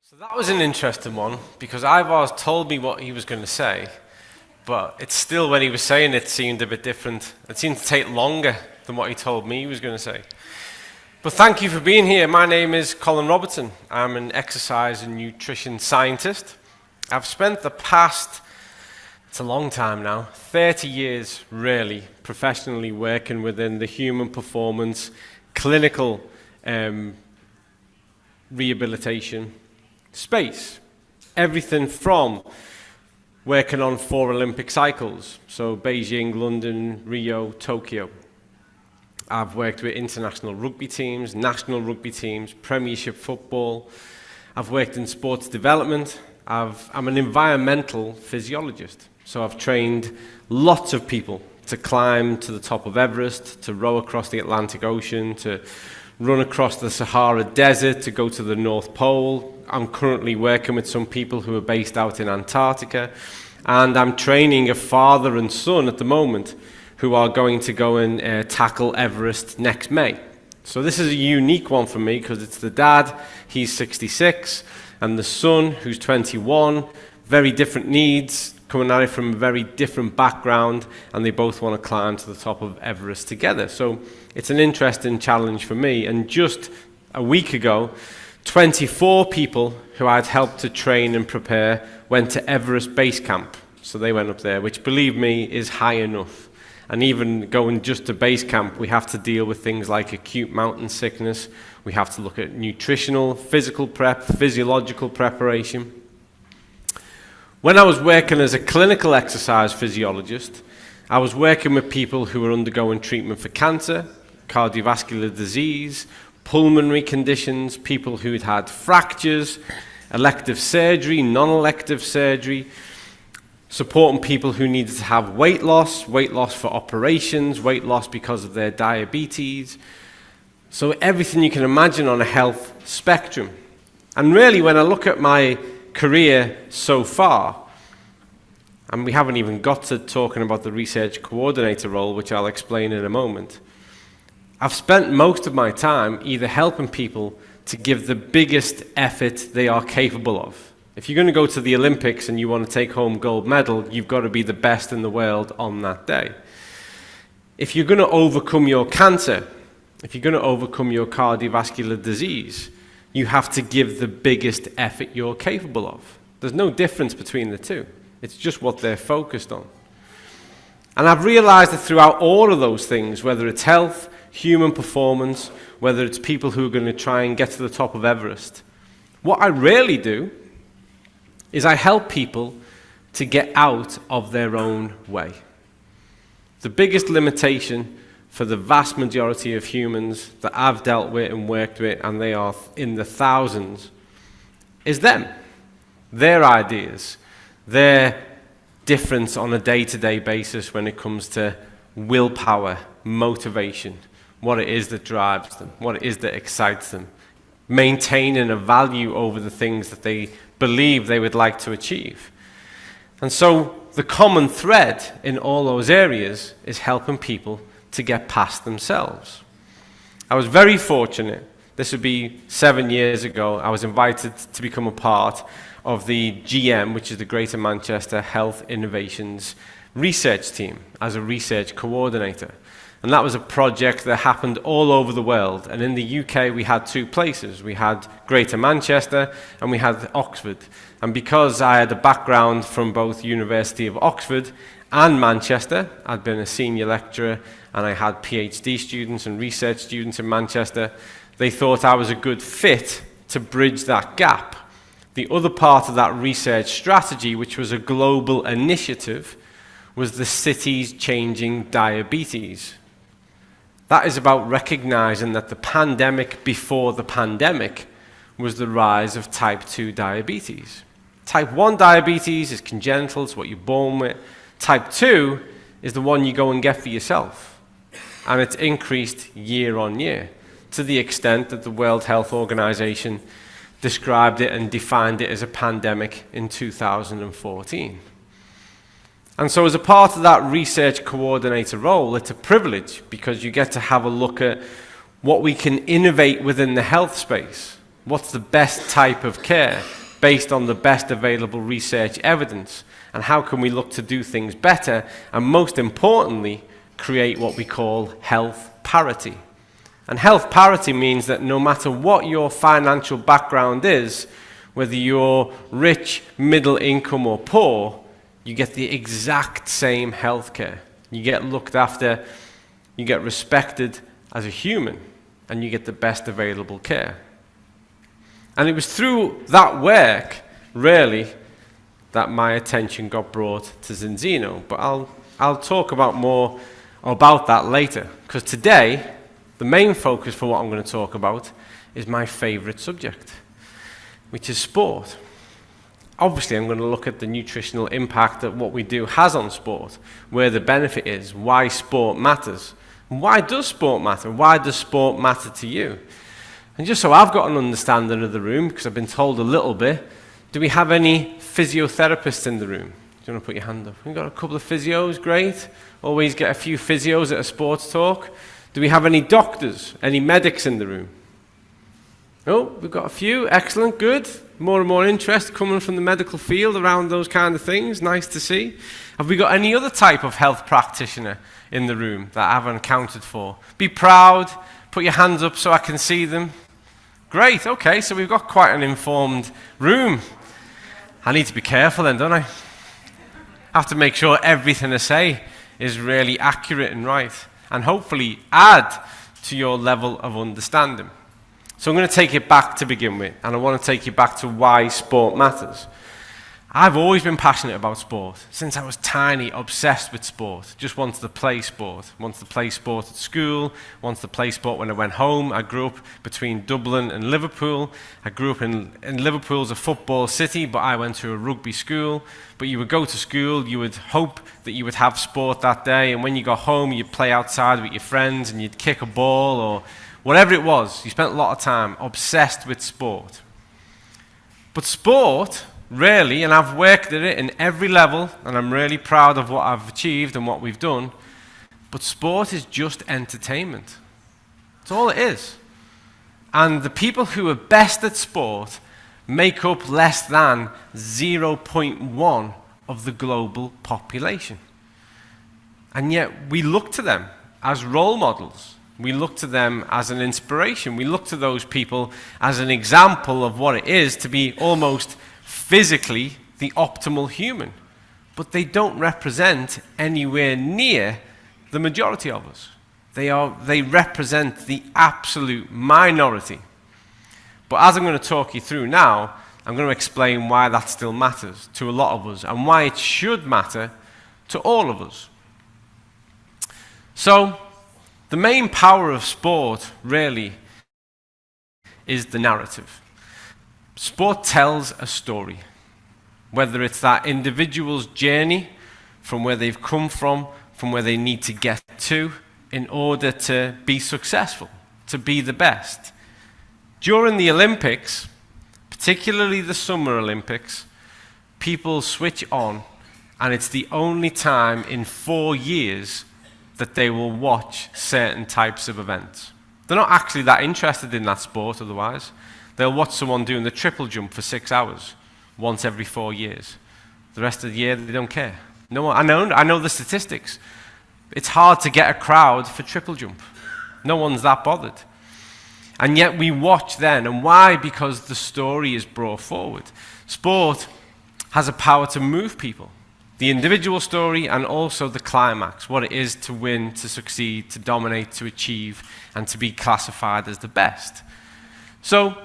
So that was an interesting one because Ivar's told me what he was going to say, but it's still when he was saying it seemed a bit different. It seemed to take longer than what he told me he was going to say. But thank you for being here. My name is Colin Robertson. I'm an exercise and nutrition scientist. I've spent the past, it's a long time now, 30 years really professionally working within the human performance, clinical rehabilitation space. Everything from working on 4 Olympic cycles, so Beijing, London, Rio, Tokyo. I've worked with international rugby teams, national rugby teams, premiership football. I've worked in sports development. I'm an environmental physiologist, so I've trained lots of people to climb to the top of Everest, to row across the Atlantic Ocean, to run across the Sahara Desert, to go to the North Pole. I'm currently working with some people who are based out in Antarctica, and I'm training a father and son at the moment who are going to go and tackle Everest next May. So this is a unique one for me because it's the dad, he's 66, and the son, who's 21, very different needs, coming at it from a very different background, and they both want to climb to the top of Everest together. So it's an interesting challenge for me. And just a week ago, 24 people who I'd helped to train and prepare went to Everest Base Camp. So they went up there, which, believe me, is high enough. And even going just to base camp, we have to deal with things like acute mountain sickness. We have to look at nutritional, physical prep, physiological preparation. When I was working as a clinical exercise physiologist, I was working with people who were undergoing treatment for cancer, cardiovascular disease, pulmonary conditions, people who'd had fractures, elective surgery, non-elective surgery, supporting people who needed to have weight loss for operations, weight loss because of their diabetes. So everything you can imagine on a health spectrum. And really, when I look at my career so far, and we haven't even got to talking about the research coordinator role, which I'll explain in a moment, I've spent most of my time either helping people to give the biggest effort they are capable of. If you're going to go to the Olympics and you want to take home gold medal, you've got to be the best in the world on that day. If you're going to overcome your cancer, if you're going to overcome your cardiovascular disease, you have to give the biggest effort you're capable of. There's no difference between the two. It's just what they're focused on. And I've realized that throughout all of those things, whether it's health, human performance, whether it's people who are going to try and get to the top of Everest, what I really do is I help people to get out of their own way. The biggest limitation for the vast majority of humans that I've dealt with and worked with, and they are in the thousands, is them. Their ideas, their difference on a day-to-day basis when it comes to willpower, motivation, what it is that drives them, what it is that excites them, maintaining a value over the things that they believe they would like to achieve. And so the common thread in all those areas is helping people to get past themselves. I was very fortunate. This would be 7 years ago. I was invited to become a part of the GM, which is the Greater Manchester Health Innovations research team, as a research coordinator. And that was a project that happened all over the world. And in the UK, we had 2 places. We had Greater Manchester and we had Oxford. And because I had a background from both University of Oxford and Manchester, I'd been a senior lecturer and I had PhD students and research students in Manchester, they thought I was a good fit to bridge that gap. The other part of that research strategy, which was a global initiative, was the city's changing diabetes. That is about recognizing that the pandemic before the pandemic was the rise of type 2 diabetes. Type 1 diabetes is congenital, it's what you're born with. Type 2 is the one you go and get for yourself. And it's increased year on year, to the extent that the World Health Organization described it and defined it as a pandemic in 2014. And so as a part of that research coordinator role, it's a privilege because you get to have a look at what we can innovate within the health space. What's the best type of care based on the best available research evidence? And how can we look to do things better? And most importantly, create what we call health parity. And health parity means that no matter what your financial background is, whether you're rich, middle income, or poor, you get the exact same health care. You get looked after, you get respected as a human, and you get the best available care. And it was through that work, really, that my attention got brought to Zinzino. But I'll talk about more about that later, because today, the main focus for what I'm going to talk about is my favorite subject, which is sport. Obviously, I'm going to look at the nutritional impact that what we do has on sport, where the benefit is, why sport matters. Why does sport matter? Why does sport matter to you? And just so I've got an understanding of the room, because I've been told a little bit, do we have any physiotherapists in the room? Do you want to put your hand up? We've got a couple of physios, great. Always get a few physios at a sports talk. Do we have any doctors, any medics in the room? Oh, we've got a few, excellent, good. More and more interest coming from the medical field around those kind of things, nice to see. Have we got any other type of health practitioner in the room that I haven't accounted for? Be proud, put your hands up so I can see them. Great, okay, so we've got quite an informed room. I need to be careful then, don't I? I have to make sure everything I say is really accurate and right, and hopefully add to your level of understanding. So I'm going to take it back to begin with, and I want to take you back to why sport matters. I've always been passionate about sport. Since I was tiny, obsessed with sport. Just wanted to play sport. Wanted to play sport at school. Wanted to play sport when I went home. I grew up between Dublin and Liverpool. I grew up in Liverpool's a football city, but I went to a rugby school. But you would go to school, you would hope that you would have sport that day, and when you got home, you'd play outside with your friends, and you'd kick a ball, or whatever it was. You spent a lot of time obsessed with sport. But sport, really, and I've worked at it in every level, and I'm really proud of what I've achieved and what we've done, but sport is just entertainment. That's all it is. And the people who are best at sport make up less than 0.1 of the global population. And yet we look to them as role models. We look to them as an inspiration. We look to those people as an example of what it is to be almost physically the optimal human. But they don't represent anywhere near the majority of us. They represent the absolute minority. But as I'm going to talk you through now, I'm going to explain why that still matters to a lot of us and why it should matter to all of us. So, the main power of sport, really, is the narrative. Sport tells a story, whether it's that individual's journey from where they've come from where they need to get to, in order to be successful, to be the best. During the Olympics, particularly the Summer Olympics, people switch on, and it's the only time in 4 years that they will watch certain types of events. They're not actually that interested in that sport otherwise. They'll watch someone doing the triple jump for 6 hours once every 4 years. The rest of the year, they don't care. No one, I know the statistics. It's hard to get a crowd for triple jump. No one's that bothered. And yet we watch then. And why? Because the story is brought forward. Sport has a power to move people. The individual story and also the climax, what it is to win, to succeed, to dominate, to achieve, and to be classified as the best. So,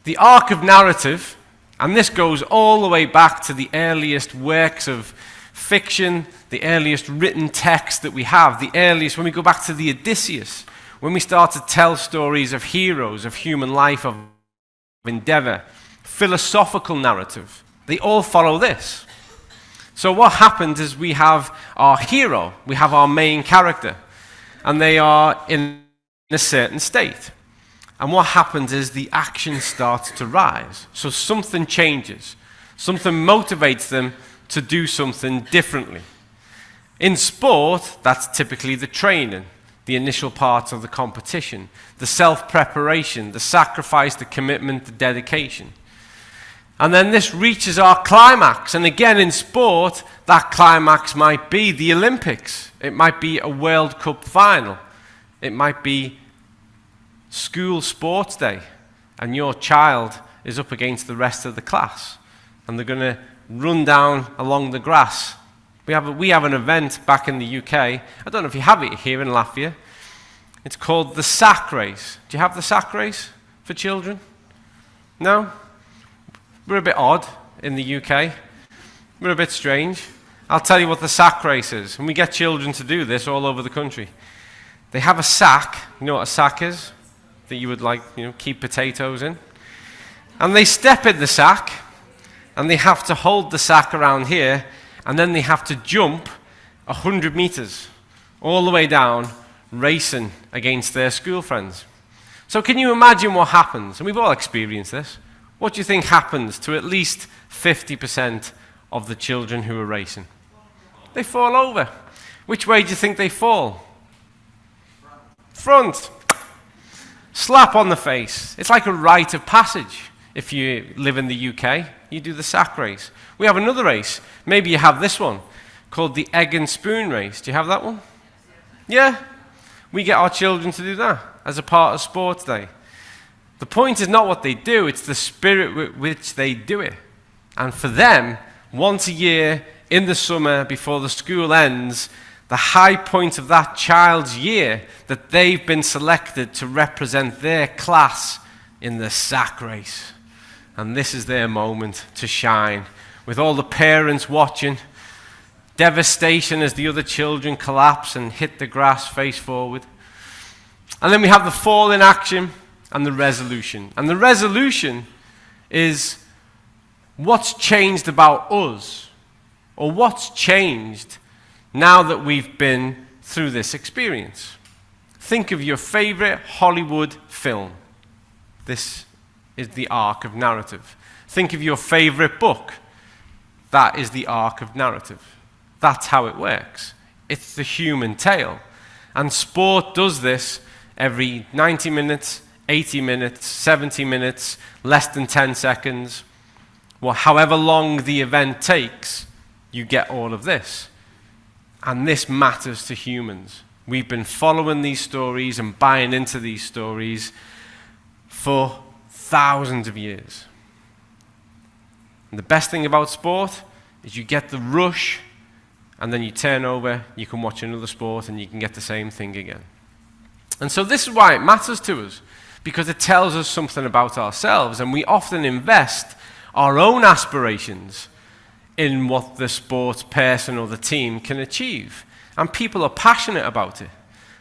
the arc of narrative, and this goes all the way back to the earliest works of fiction, the earliest written text that we have, the earliest, when we go back to the Odysseus, when we start to tell stories of heroes, of human life, of endeavor, philosophical narrative, they all follow this. So what happens is we have our hero, we have our main character, and they are in a certain state. And what happens is the action starts to rise. So something changes. Something motivates them to do something differently. In sport, that's typically the training, the initial parts of the competition, the self-preparation, the sacrifice, the commitment, the dedication. And then this reaches our climax. And again, in sport, that climax might be the Olympics. It might be a World Cup final. It might be school sports day. And your child is up against the rest of the class. And they're going to run down along the grass. We have an event back in the UK. I don't know if you have it here in Latvia. It's called the sack race. Do you have the sack race for children? No? We're a bit odd in the UK. We're a bit strange. I'll tell you what the sack race is. And we get children to do this all over the country. They have a sack. You know what a sack is? That you would keep potatoes in. And they step in the sack. And they have to hold the sack around here. And then they have to jump 100 meters all the way down, racing against their school friends. So can you imagine what happens? And we've all experienced this. What do you think happens to at least 50% of the children who are racing? They fall over. Which way do you think they fall? Front. Slap on the face. It's like a rite of passage. If you live in the UK, you do the sack race. We have another race. Maybe you have this one called the egg and spoon race. Do you have that one? Yeah. We get our children to do that as a part of sports day. The point is not what they do, it's the spirit with which they do it. And for them, once a year in the summer before the school ends, the high point of that child's year, that they've been selected to represent their class in the sack race. And this is their moment to shine, with all the parents watching, devastation as the other children collapse and hit the grass face forward. And then we have the fall in action and the resolution. And the resolution is what's changed about us, or what's changed now that we've been through this experience. Think of your favorite Hollywood film. This is the arc of narrative. Think of your favorite book. That is the arc of narrative. That's how it works. It's the human tale. And sport does this every 90 minutes, 80 minutes, 70 minutes, less than 10 seconds. Well, however long the event takes, you get all of this. And this matters to humans. We've been following these stories and buying into these stories for thousands of years. And the best thing about sport is you get the rush, and then you turn over, you can watch another sport, and you can get the same thing again. And so this is why it matters to us, because it tells us something about ourselves, and we often invest our own aspirations in what the sports person or the team can achieve. And people are passionate about it.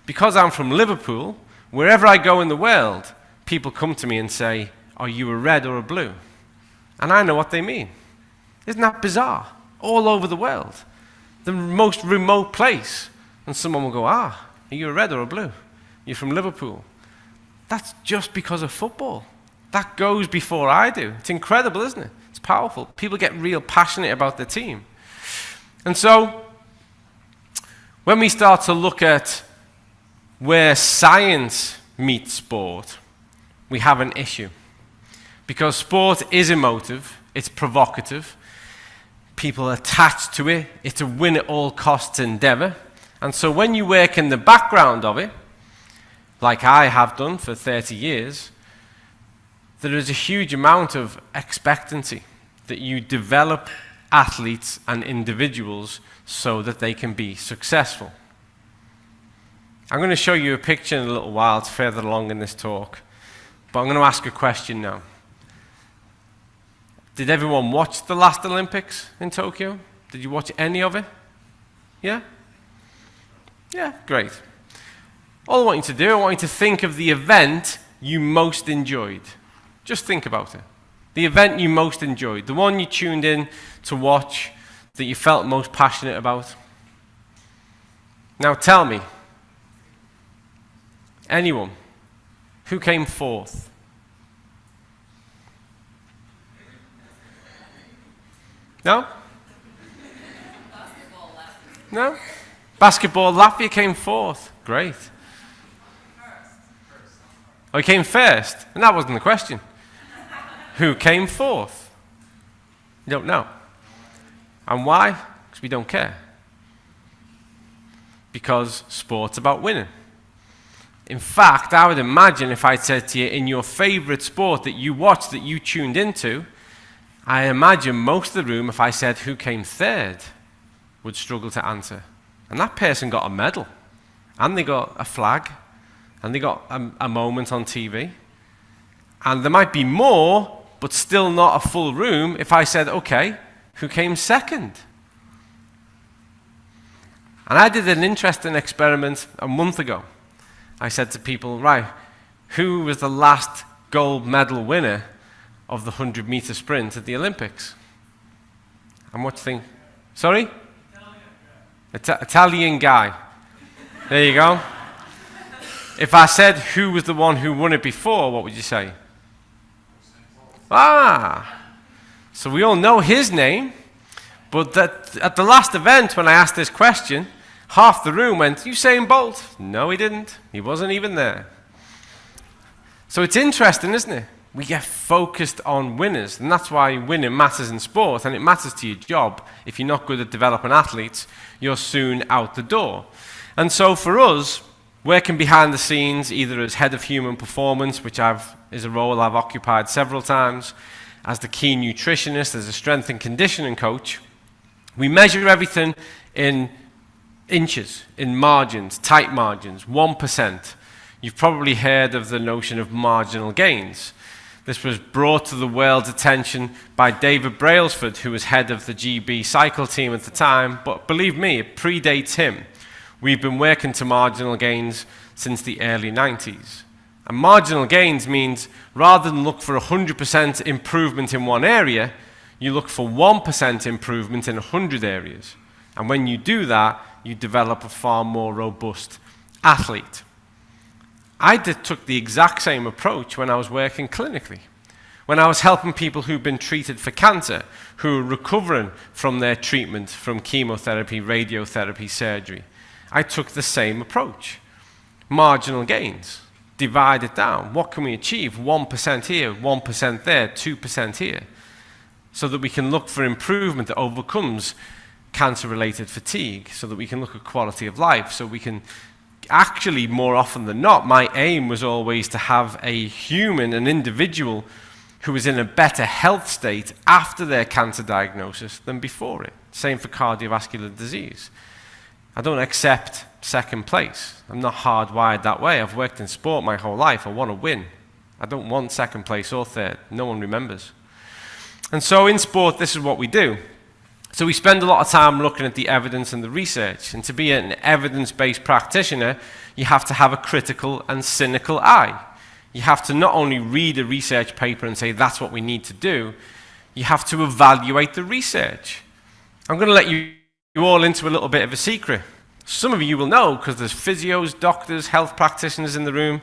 Because I'm from Liverpool, wherever I go in the world, people come to me and say, "Are you a red or a blue?" And I know what they mean. Isn't that bizarre? All over the world. The most remote place. And someone will go, "Are you a red or a blue? You're from Liverpool." That's just because of football. That goes before I do. It's incredible, isn't it? It's powerful. People get real passionate about their team. And so, when we start to look at where science meets sport, we have an issue. Because sport is emotive, it's provocative, people are attached to it, it's a win-at-all-costs endeavor. And so when you work in the background of it, like I have done for 30 years, there is a huge amount of expectancy that you develop athletes and individuals so that they can be successful. I'm going to show you a picture in a little while. It's further along in this talk. But I'm going to ask a question now. Did everyone watch the last Olympics in Tokyo? Did you watch any of it? Yeah? Yeah, great. All I want you to do, I want you to think of the event you most enjoyed. Just think about it. The event you most enjoyed, the one you tuned in to watch, that you felt most passionate about. Now tell me, anyone, who came fourth? No? No? Basketball, Latvia came fourth. Great. Oh, he came first. And that wasn't the question. Who came fourth? You don't know. And why? Because we don't care. Because sport's about winning. In fact, I would imagine if I said to you, in your favorite sport that you watched, that you tuned into, I imagine most of the room, if I said who came third, would struggle to answer. And that person got a medal, and they got a flag, and they got a moment on TV. And there might be more, but still not a full room, if I said, okay, who came second? And I did an interesting experiment a month ago. I said to people, right, who was the last gold medal winner of the 100-meter sprint at the Olympics? And what do you think? Sorry? Italian guy. There you go. If I said who was the one who won it before, what would you say? Ah, so we all know his name, but at the last event when I asked this question, half the room went, Usain Bolt. No, he didn't. He wasn't even there. So it's interesting, isn't it? We get focused on winners, and that's why winning matters in sport, and it matters to your job. If you're not good at developing athletes, you're soon out the door. And so for us, working behind the scenes, either as head of human performance, which is a role I've occupied several times, as the key nutritionist, as a strength and conditioning coach, we measure everything in inches, in margins, tight margins, 1%. You've probably heard of the notion of marginal gains. This was brought to the world's attention by David Brailsford, who was head of the GB cycle team at the time, but believe me, it predates him. We've been working to marginal gains since the early 90s. And marginal gains means rather than look for 100% improvement in one area, you look for 1% improvement in 100 areas. And when you do that, you develop a far more robust athlete. I took the exact same approach when I was working clinically. When I was helping people who've been treated for cancer, who are recovering from their treatment, from chemotherapy, radiotherapy, surgery, I took the same approach. Marginal gains. Divide it down. What can we achieve? 1% here, 1% there, 2% here. So that we can look for improvement that overcomes cancer-related fatigue, so that we can look at quality of life, so we can actually, more often than not, my aim was always to have a human, an individual, who was in a better health state after their cancer diagnosis than before it. Same for cardiovascular disease. I don't accept second place. I'm not hardwired that way. I've worked in sport my whole life. I want to win. I don't want second place or third. No one remembers. And so in sport, this is what we do. So we spend a lot of time looking at the evidence and the research. And to be an evidence-based practitioner, you have to have a critical and cynical eye. You have to not only read a research paper and say, that's what we need to do, you have to evaluate the research. I'm going to let you all into a little bit of a secret. Some of you will know because there's physios, doctors, health practitioners in the room.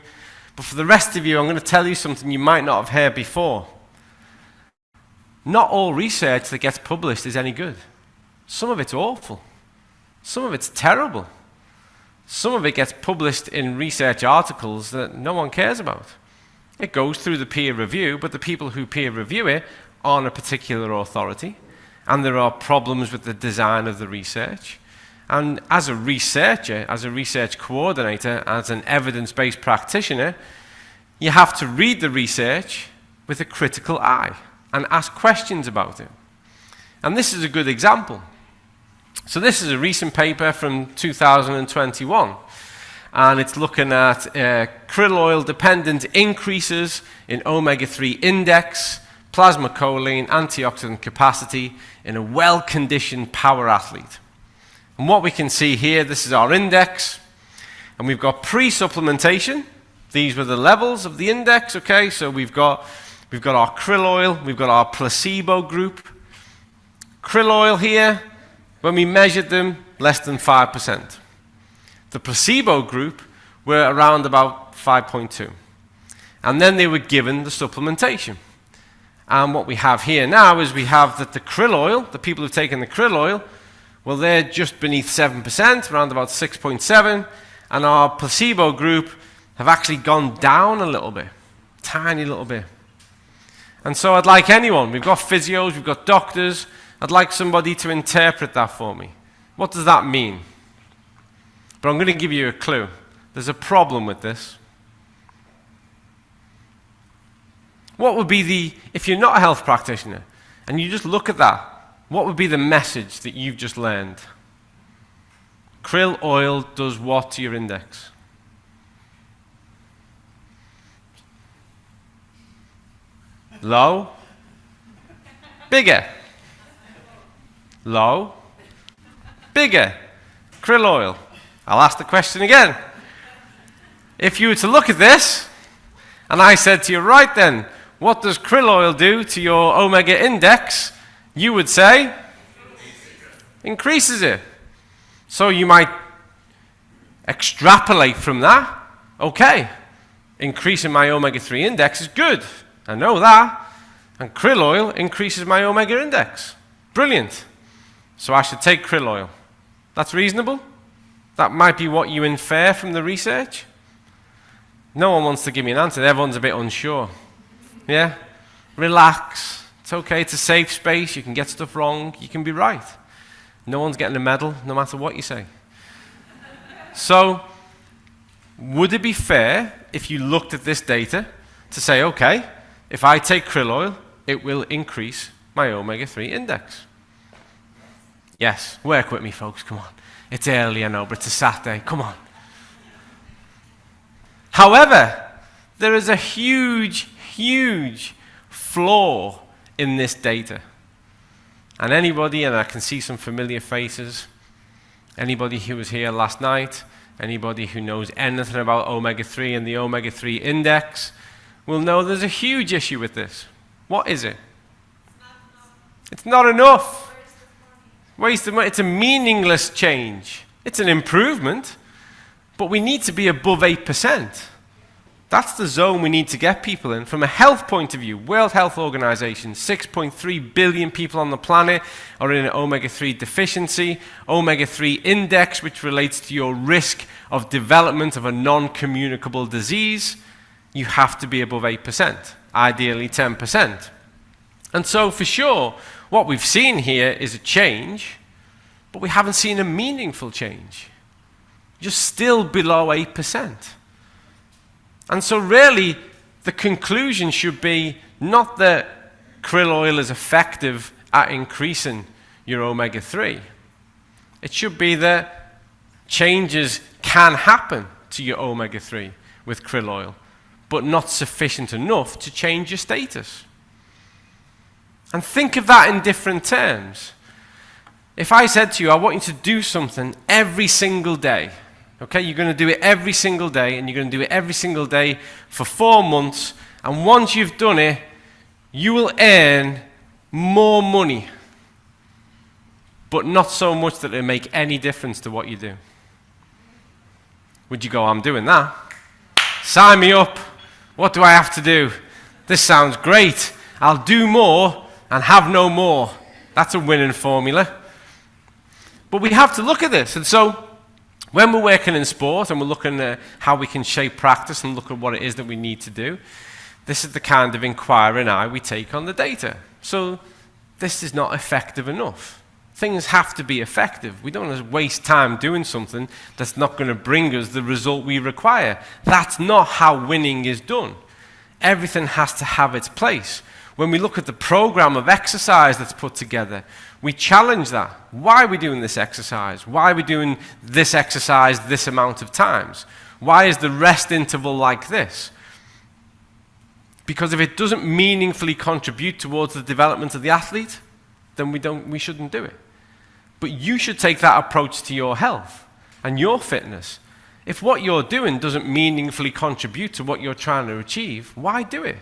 But for the rest of you, I'm going to tell you something you might not have heard before. Not all research that gets published is any good. Some of it's awful. Some of it's terrible. Some of it gets published in research articles that no one cares about. It goes through the peer review, but the people who peer review it aren't a particular authority. And there are problems with the design of the research. And as a researcher, as a research coordinator, as an evidence-based practitioner, you have to read the research with a critical eye and ask questions about it. And this is a good example. So this is a recent paper from 2021, and it's looking at krill oil-dependent increases in omega-3 index, plasma choline, antioxidant capacity in a well-conditioned power athlete. And what we can see here, this is our index, and we've got pre-supplementation. These were the levels of the index, okay? So we've got our krill oil, we've got our placebo group. Krill oil here, when we measured them, less than 5%. The placebo group were around about 5.2. And then they were given the supplementation. And what we have here now is we have that the krill oil, the people who've taken the krill oil, well, they're just beneath 7%, around about 6.7, and our placebo group have actually gone down a little bit, tiny little bit. And so I'd like anyone, we've got physios, we've got doctors, I'd like somebody to interpret that for me. What does that mean? But I'm going to give you a clue. There's a problem with this. What would be if you're not a health practitioner, and you just look at that, what would be the message that you've just learned? Krill oil does what to your index? Low? Bigger? Low? Bigger? Krill oil. I'll ask the question again. If you were to look at this, and I said to you, right then, what does krill oil do to your omega index? You would say, increases it. So you might extrapolate from that. Okay, increasing my omega-3 index is good. I know that. And krill oil increases my omega index. Brilliant. So I should take krill oil. That's reasonable? That might be what you infer from the research? No one wants to give me an answer. Everyone's a bit unsure. Yeah? Relax. It's okay. It's a safe space. You can get stuff wrong. You can be right. No one's getting a medal, no matter what you say. So, would it be fair if you looked at this data to say, okay, if I take krill oil, it will increase my omega-3 index? Yes. Work with me, folks. Come on. It's early, I know, but it's a Saturday. Come on. However, there is a huge, huge flaw in this data. And anybody, and I can see some familiar faces, anybody who was here last night, anybody who knows anything about omega-3 and the omega-3 index, will know there's a huge issue with this. What is it? It's not enough. Waste of money. It's a meaningless change. It's an improvement, but we need to be above 8%. That's the zone we need to get people in. From a health point of view, World Health Organization, 6.3 billion people on the planet are in an omega-3 deficiency. Omega-3 index, which relates to your risk of development of a non-communicable disease, you have to be above 8%, ideally 10%. And so for sure, what we've seen here is a change, but we haven't seen a meaningful change. You're still below 8%. And so really, the conclusion should be not that krill oil is effective at increasing your omega-3. It should be that changes can happen to your omega-3 with krill oil, but not sufficient enough to change your status. And think of that in different terms. If I said to you, I want you to do something every single day, okay, you're going to do it every single day, and you're going to do it every single day for 4 months, and once you've done it, you will earn more money, but not so much that it'll make any difference to what you do. Would you go, I'm doing that? Sign me up. What do I have to do? This sounds great. I'll do more and have no more. That's a winning formula. But we have to look at this. And so when we're working in sport and we're looking at how we can shape practice and look at what it is that we need to do, this is the kind of inquiring eye we take on the data. So this is not effective enough. Things have to be effective. We don't want to waste time doing something that's not going to bring us the result we require. That's not how winning is done. Everything has to have its place. When we look at the program of exercise that's put together, we challenge that. Why are we doing this exercise? Why are we doing this exercise this amount of times? Why is the rest interval like this? Because if it doesn't meaningfully contribute towards the development of the athlete, then we shouldn't do it. But you should take that approach to your health and your fitness. If what you're doing doesn't meaningfully contribute to what you're trying to achieve, why do it?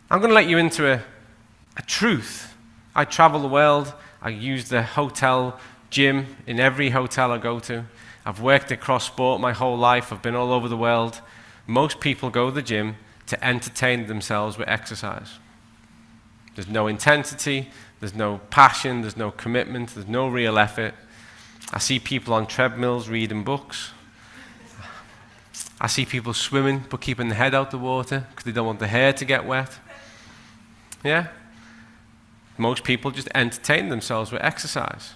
I'm going to let you into a truth. I travel the world. I use the hotel gym in every hotel I go to. I've worked across sport my whole life. I've been all over the world. Most people go to the gym to entertain themselves with exercise. There's no intensity, there's no passion, there's no commitment, there's no real effort. I see people on treadmills reading books. I see people swimming but keeping the head out the water because they don't want the hair to get wet. Yeah? Most people just entertain themselves with exercise.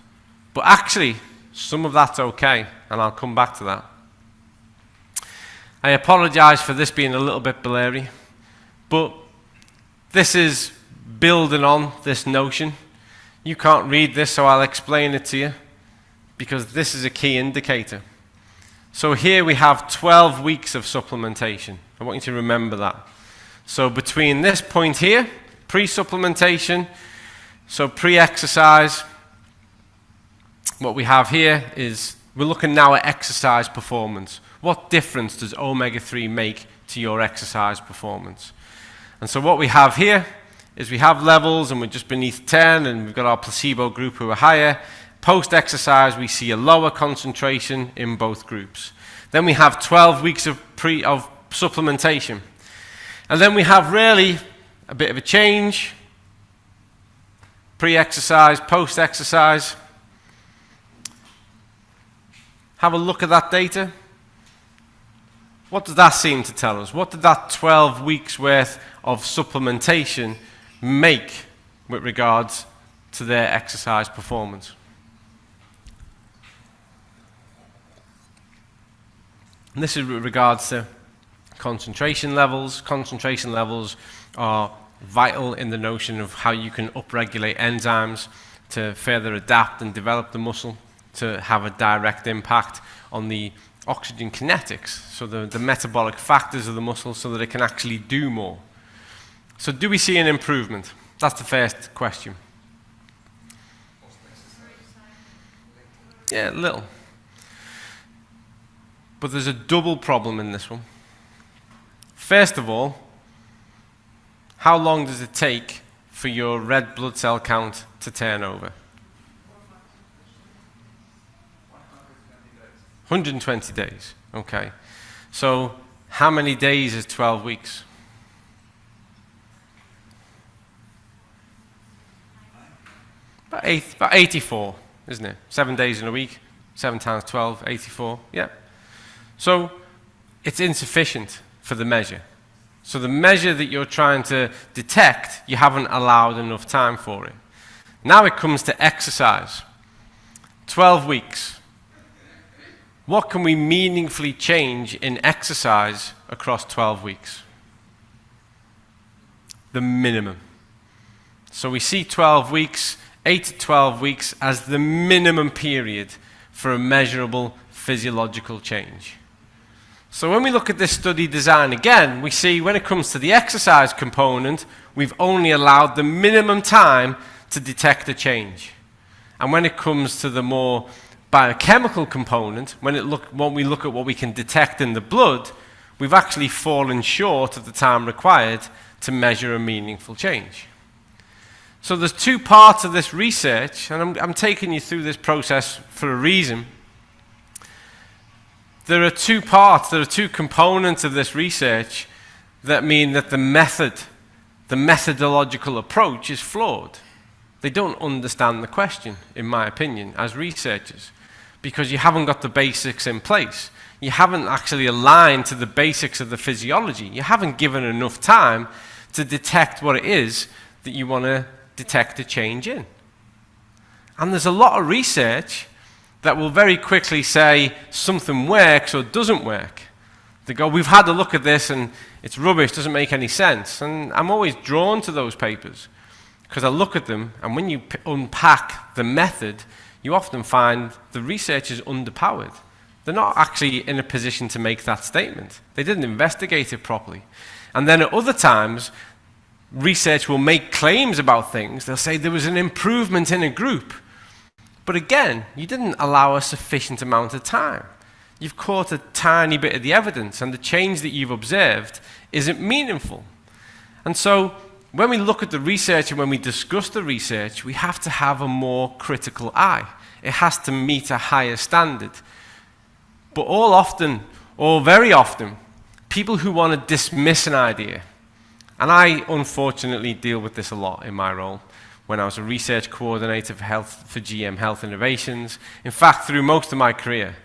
But actually, some of that's okay, and I'll come back to that. I apologize for this being a little bit blurry, but this is building on this notion. You can't read this, so I'll explain it to you, because this is a key indicator. So here we have 12 weeks of supplementation. I want you to remember that. So between this point here, pre-supplementation, so pre-exercise, what we have here is we're looking now at exercise performance. What difference does omega-3 make to your exercise performance? And so what we have here is we have levels and we're just beneath 10 and we've got our placebo group who are higher. Post-exercise we see a lower concentration in both groups. Then we have 12 weeks of supplementation. And then we have really a bit of a change. Pre-exercise, post-exercise. Have a look at that data. What does that seem to tell us? What did that 12 weeks worth of supplementation make with regards to their exercise performance? And this is with regards to concentration levels. Concentration levels are vital in the notion of how you can upregulate enzymes to further adapt and develop the muscle to have a direct impact on the oxygen kinetics, so the metabolic factors of the muscle, so that it can actually do more. So do we see an improvement? That's the first question. Yeah, a little. But there's a double problem in this one. First of all, how long does it take for your red blood cell count to turn over? 120 days. Okay. So how many days is 12 weeks? About 84, isn't it? 7 days in a week. 7 times 12, 84. Yeah. So it's insufficient for the measure. So the measure that you're trying to detect, you haven't allowed enough time for it. Now it comes to exercise. 12 weeks. What can we meaningfully change in exercise across 12 weeks? The minimum. So we see 12 weeks, 8 to 12 weeks as the minimum period for a measurable physiological change. So when we look at this study design again, we see when it comes to the exercise component, we've only allowed the minimum time to detect a change. And when it comes to the more biochemical component, when we look at what we can detect in the blood, we've actually fallen short of the time required to measure a meaningful change. So there's two parts of this research, and I'm taking you through this process for a reason. There are two parts, there are two components of this research that mean that the methodological approach is flawed. They don't understand the question, in my opinion, as researchers, because you haven't got the basics in place. You haven't actually aligned to the basics of the physiology. You haven't given enough time to detect what it is that you want to detect a change in. And there's a lot of research that will very quickly say something works or doesn't work. They go, we've had a look at this and it's rubbish, doesn't make any sense. And I'm always drawn to those papers because I look at them, and when you unpack the method, you often find the research is underpowered. They're not actually in a position to make that statement. They didn't investigate it properly. And then at other times, research will make claims about things. They'll say there was an improvement in a group. But again, you didn't allow a sufficient amount of time. You've caught a tiny bit of the evidence, and the change that you've observed isn't meaningful. And so when we look at the research and when we discuss the research, we have to have a more critical eye. It has to meet a higher standard. But very often, people who want to dismiss an idea, and I unfortunately deal with this a lot in my role, when I was a research coordinator for GM Health Innovations. In fact, through most of my career,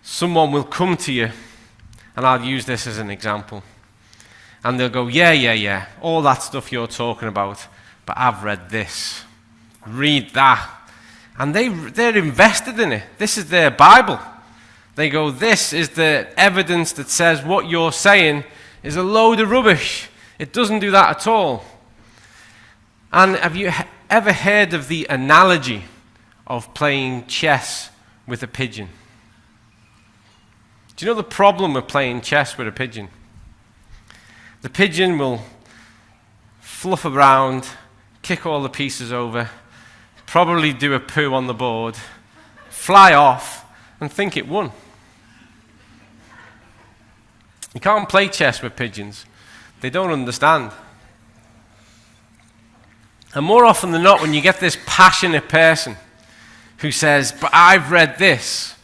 someone will come to you And I'll use this as an example. And they'll go, yeah, all that stuff you're talking about, but I've read this. Read that. And they're invested in it. This is their Bible. They go, this is the evidence that says what you're saying is a load of rubbish. It doesn't do that at all. And have you ever heard of the analogy of playing chess with a pigeon? Do you know the problem with playing chess with a pigeon? The pigeon will fluff around, kick all the pieces over, probably do a poo on the board, fly off, and think it won. You can't play chess with pigeons. They don't understand. And more often than not, when you get this passionate person who says, but I've read this,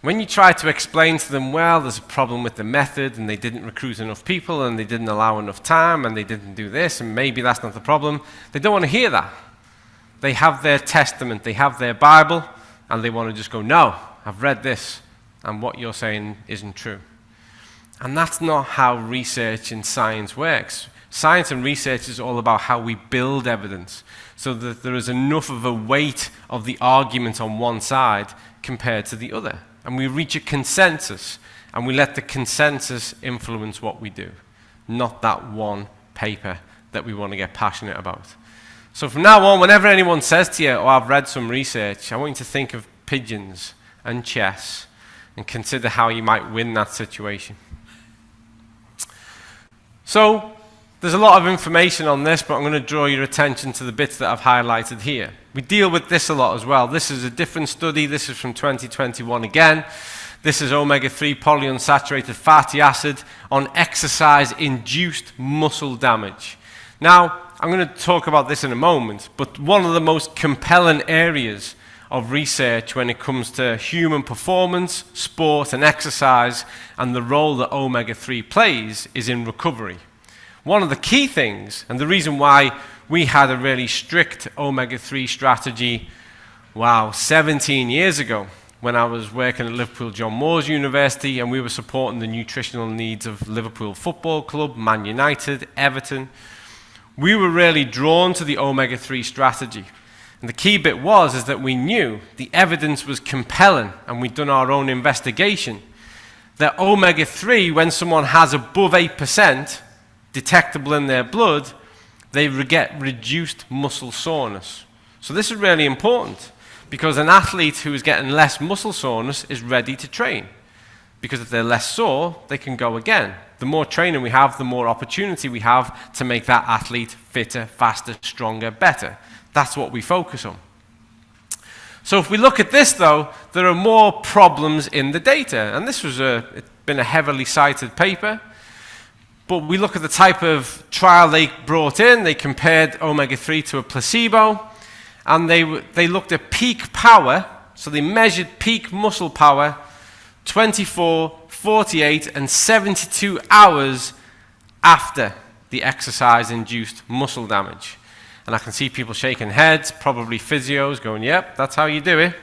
when you try to explain to them, well, there's a problem with the method, and they didn't recruit enough people, and they didn't allow enough time, and they didn't do this, and maybe that's not the problem, they don't want to hear that. They have their testament, they have their Bible, and they want to just go, no, I've read this, and what you're saying isn't true. And that's not how research and science works. Science and research is all about how we build evidence, so that there is enough of a weight of the argument on one side compared to the other. And we reach a consensus, and we let the consensus influence what we do, not that one paper that we want to get passionate about. So from now on, whenever anyone says to you, oh, I've read some research, I want you to think of pigeons and chess and consider how you might win that situation. So there's a lot of information on this, but I'm going to draw your attention to the bits that I've highlighted here. We deal with this a lot as well. This is a different study. This is from 2021 again. This is omega-3 polyunsaturated fatty acid on exercise-induced muscle damage. Now, I'm going to talk about this in a moment, but one of the most compelling areas of research when it comes to human performance, sport, and exercise, and the role that omega-3 plays is in recovery. One of the key things, and the reason why we had a really strict omega-3 strategy, 17 years ago, when I was working at Liverpool John Moores University, and we were supporting the nutritional needs of Liverpool Football Club, Man United, Everton. We were really drawn to the omega-3 strategy. And the key bit is that we knew the evidence was compelling, and we'd done our own investigation, that omega-3, when someone has above 8% detectable in their blood, they get reduced muscle soreness. So this is really important, because an athlete who is getting less muscle soreness is ready to train. Because if they're less sore, they can go again. The more training we have, the more opportunity we have to make that athlete fitter, faster, stronger, better. That's what we focus on. So if we look at this, though, there are more problems in the data. And this was it's been a heavily cited paper. But we look at the type of trial they brought in. They compared omega-3 to a placebo. And they looked at peak power. So they measured peak muscle power 24, 48, and 72 hours after the exercise-induced muscle damage. And I can see people shaking heads, probably physios, going, yep, that's how you do it.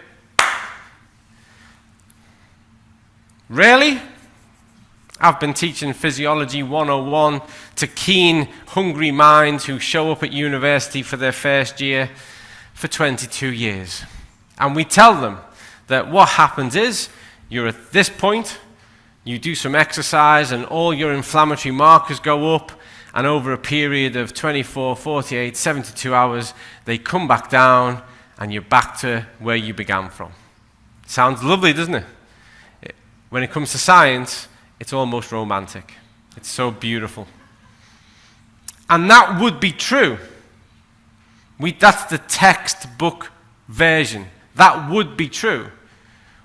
Really? I've been teaching Physiology 101 to keen, hungry minds who show up at university for their first year for 22 years. And we tell them that what happens is, you're at this point, you do some exercise, and all your inflammatory markers go up, and over a period of 24, 48, 72 hours, they come back down, and you're back to where you began from. Sounds lovely, doesn't it? When it comes to science, it's almost romantic. It's so beautiful. And that would be true. That's the textbook version. That would be true,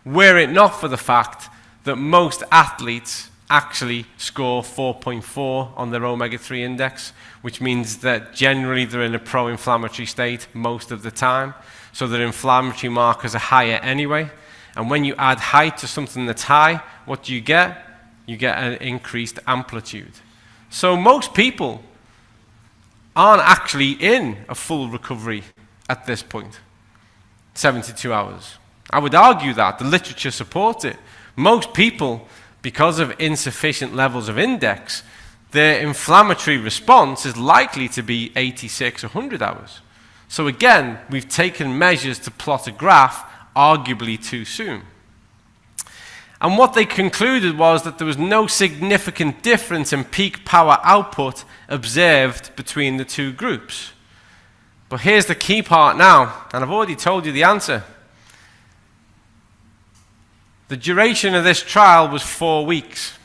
were it not for the fact that most athletes actually score 4.4 on their omega-3 index, which means that generally they're in a pro-inflammatory state most of the time, so their inflammatory markers are higher anyway. And when you add height to something that's high, what do you get? You get an increased amplitude. So most people aren't actually in a full recovery at this point, 72 hours. I would argue that. The literature supports it. Most people, because of insufficient levels of index, their inflammatory response is likely to be 86 or 100 hours. So again, we've taken measures to plot a graph arguably too soon. And what they concluded was that there was no significant difference in peak power output observed between the two groups. But here's the key part now, and I've already told you the answer. The duration of this trial was 4 weeks.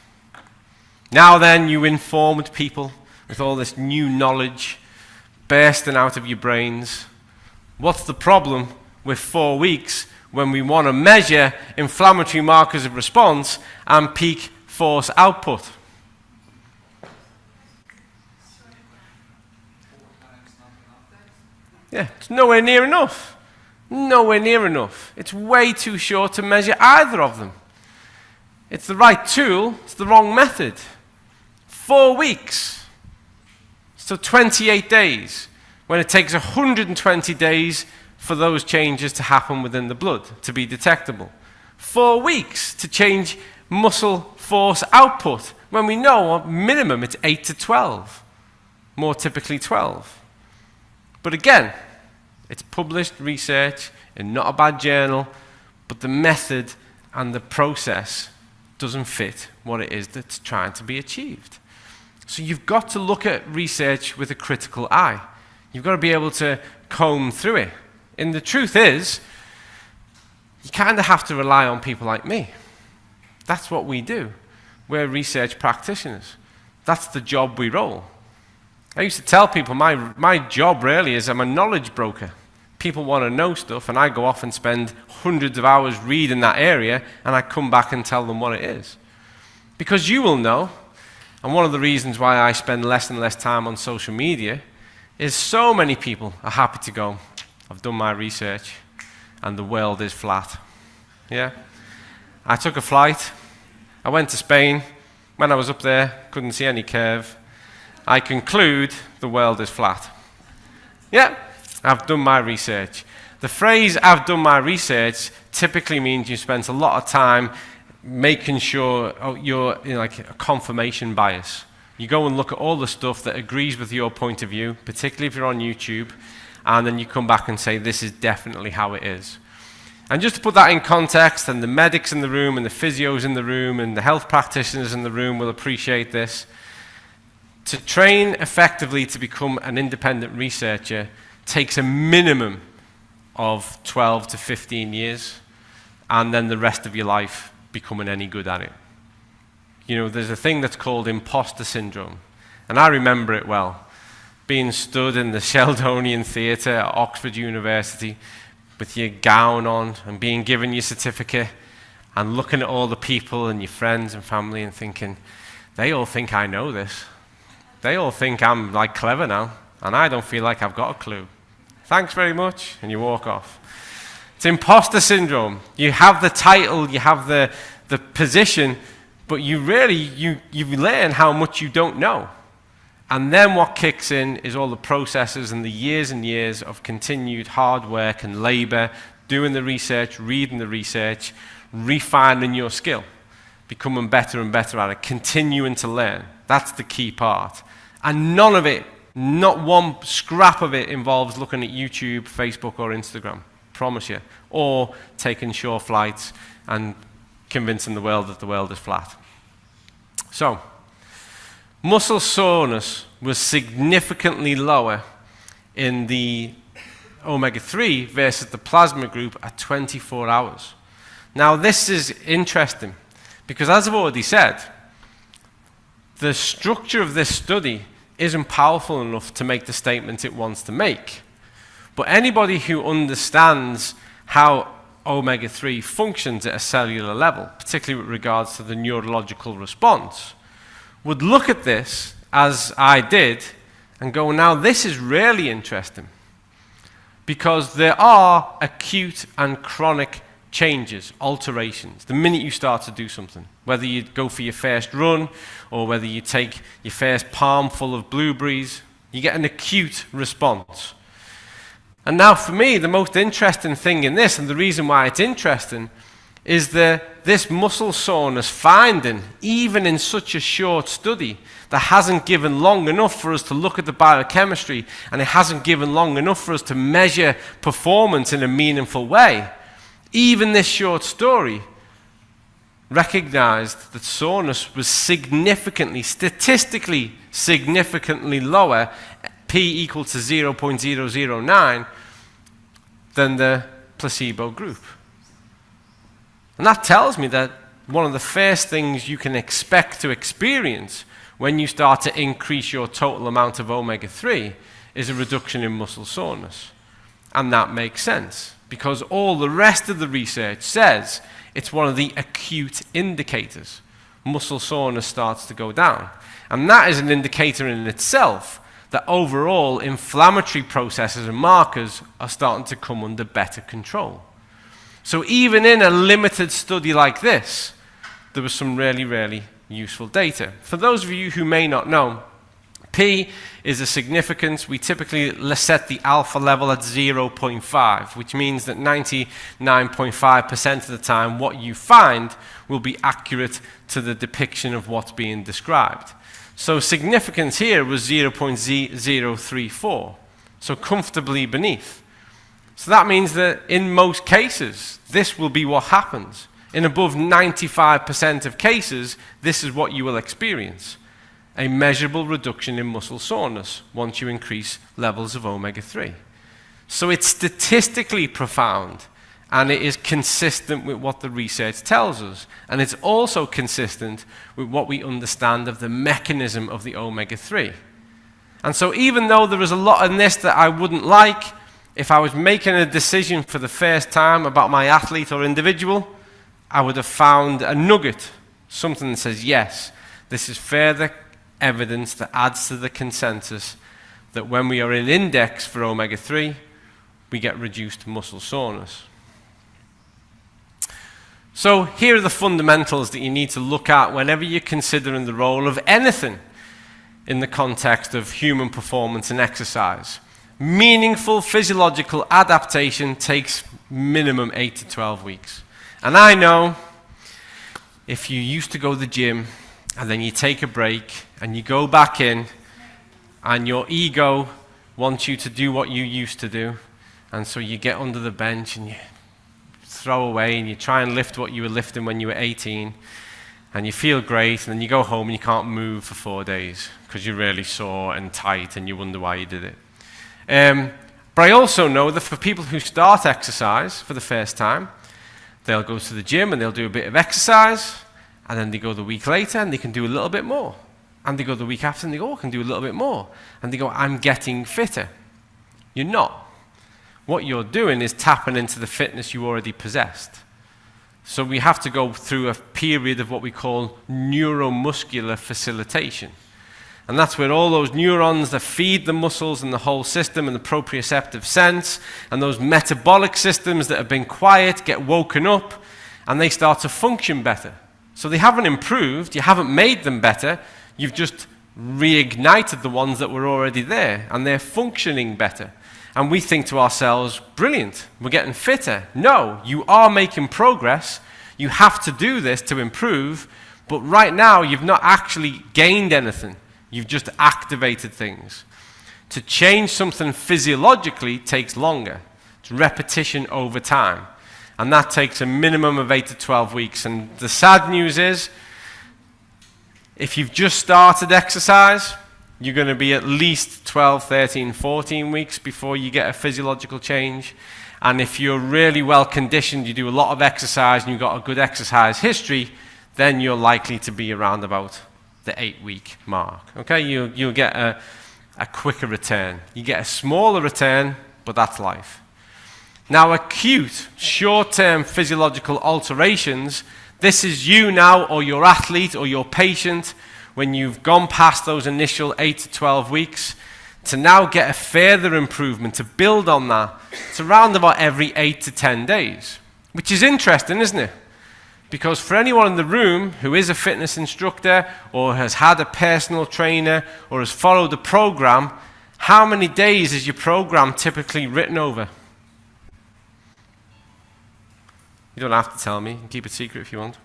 Now then, you informed people with all this new knowledge bursting out of your brains. What's the problem with 4 weeks when we want to measure inflammatory markers of response and peak force output? Yeah, it's nowhere near enough. Nowhere near enough. It's way too short to measure either of them. It's the right tool, it's the wrong method. 4 weeks. So 28 days, when it takes 120 days for those changes to happen within the blood, to be detectable. 4 weeks to change muscle force output, when we know at minimum it's 8 to 12, more typically 12. But again, it's published research in not a bad journal, but the method and the process doesn't fit what it is that's trying to be achieved. So you've got to look at research with a critical eye. You've got to be able to comb through it. And the truth is, you kind of have to rely on people like me. That's what we do. We're research practitioners. That's the job we roll. I used to tell people my job really is I'm a knowledge broker. People want to know stuff, and I go off and spend hundreds of hours reading that area, and I come back and tell them what it is. Because you will know, and one of the reasons why I spend less and less time on social media is so many people are happy to go, I've done my research, and the world is flat. Yeah? I took a flight. I went to Spain. When I was up there, couldn't see any curve. I conclude the world is flat. Yeah, I've done my research. The phrase, I've done my research, typically means you spent a lot of time making sure you're like a confirmation bias. You go and look at all the stuff that agrees with your point of view, particularly if you're on YouTube, and then you come back and say, this is definitely how it is. And just to put that in context, and the medics in the room, and the physios in the room, and the health practitioners in the room will appreciate this. To train effectively to become an independent researcher takes a minimum of 12 to 15 years, and then the rest of your life becoming any good at it. You know, there's a thing that's called imposter syndrome, and I remember it well. Being stood in the Sheldonian Theatre at Oxford University with your gown on and being given your certificate and looking at all the people and your friends and family and thinking, they all think I know this. They all think I'm like clever now, and I don't feel like I've got a clue. Thanks very much, and you walk off. It's imposter syndrome. You have the title, you have the position, but you learn how much you don't know. And then what kicks in is all the processes and the years and years of continued hard work and labor, doing the research, reading the research, refining your skill, becoming better and better at it, continuing to learn. That's the key part. And none of it, not one scrap of it, involves looking at YouTube, Facebook, or Instagram. Promise you. Or taking short flights and convincing the world that the world is flat. So, muscle soreness was significantly lower in the omega-3 versus the plasma group at 24 hours. Now, this is interesting because, as I've already said, the structure of this study isn't powerful enough to make the statement it wants to make. But anybody who understands how omega-3 functions at a cellular level, particularly with regards to the neurological response, would look at this, as I did, and go, now this is really interesting. Because there are acute and chronic changes, alterations, the minute you start to do something. Whether you go for your first run, or whether you take your first palm full of blueberries, you get an acute response. And now for me, the most interesting thing in this, and the reason why it's interesting, is that this muscle soreness finding, even in such a short study, that hasn't given long enough for us to look at the biochemistry, and it hasn't given long enough for us to measure performance in a meaningful way. Even this short story recognized that soreness was statistically significantly lower, p equal to 0.009, than the placebo group. And that tells me that one of the first things you can expect to experience when you start to increase your total amount of omega-3 is a reduction in muscle soreness. And that makes sense, because all the rest of the research says it's one of the acute indicators. Muscle soreness starts to go down. And that is an indicator in itself that overall inflammatory processes and markers are starting to come under better control. So even in a limited study like this, there was some really, really useful data. For those of you who may not know, P is a significance. We typically set the alpha level at 0.5, which means that 99.5% of the time what you find will be accurate to the depiction of what's being described. So significance here was 0.034, so comfortably beneath. So that means that in most cases, this will be what happens. In above 95% of cases, this is what you will experience. A measurable reduction in muscle soreness once you increase levels of omega-3. So it's statistically profound, and it is consistent with what the research tells us. And it's also consistent with what we understand of the mechanism of the omega-3. And so even though there is a lot in this that I wouldn't like, if I was making a decision for the first time about my athlete or individual, I would have found a nugget, something that says, yes, this is further evidence that adds to the consensus that when we are in index for omega-3, we get reduced muscle soreness. So here are the fundamentals that you need to look at whenever you're considering the role of anything in the context of human performance and exercise. Meaningful physiological adaptation takes minimum 8 to 12 weeks. And I know if you used to go to the gym and then you take a break and you go back in and your ego wants you to do what you used to do, and so you get under the bench and you throw away and you try and lift what you were lifting when you were 18, and you feel great, and then you go home and you can't move for 4 days because you're really sore and tight and you wonder why you did it. But I also know that for people who start exercise for the first time, they'll go to the gym and they'll do a bit of exercise, and then they go the week later and they can do a little bit more. And they go the week after and they go, I can do a little bit more. And they go, I'm getting fitter. You're not. What you're doing is tapping into the fitness you already possessed. So we have to go through a period of what we call neuromuscular facilitation. And that's where all those neurons that feed the muscles and the whole system and the proprioceptive sense and those metabolic systems that have been quiet get woken up and they start to function better. So they haven't improved, you haven't made them better, you've just reignited the ones that were already there and they're functioning better. And we think to ourselves, brilliant, we're getting fitter. No, you are making progress. You have to do this to improve, but right now you've not actually gained anything. You've just activated things. To change something physiologically takes longer. It's repetition over time. And that takes a minimum of 8 to 12 weeks. And the sad news is, if you've just started exercise, you're going to be at least 12, 13, 14 weeks before you get a physiological change. And if you're really well conditioned, you do a lot of exercise and you've got a good exercise history, then you're likely to be around about the 8-week mark. Okay, you'll get a quicker return. You get a smaller return, but that's life. Now, acute, short-term physiological alterations, this is you now or your athlete or your patient when you've gone past those initial 8 to 12 weeks to now get a further improvement, to build on that. It's around about every 8 to 10 days, which is interesting, isn't it? Because for anyone in the room who is a fitness instructor or has had a personal trainer or has followed a program, how many days is your program typically written over? You don't have to tell me. You can keep it secret if you want.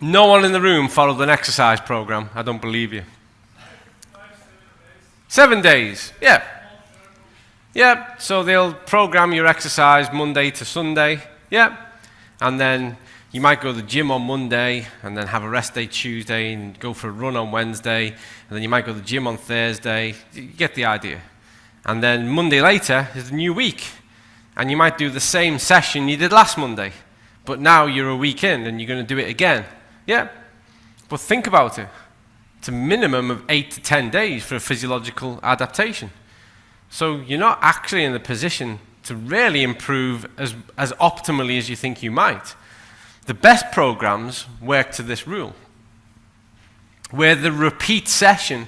No one in the room followed an exercise program. I don't believe you. 7 days. Yeah. Yeah. So they'll program your exercise Monday to Sunday. Yeah. And then you might go to the gym on Monday and then have a rest day Tuesday and go for a run on Wednesday. And then you might go to the gym on Thursday. You get the idea. And then Monday later is the new week. And you might do the same session you did last Monday. But now you're a week in and you're going to do it again. Yeah. But think about it. It's a minimum of 8 to 10 days for a physiological adaptation. So you're not actually in the position to really improve as optimally as you think you might. The best programs work to this rule, where the repeat session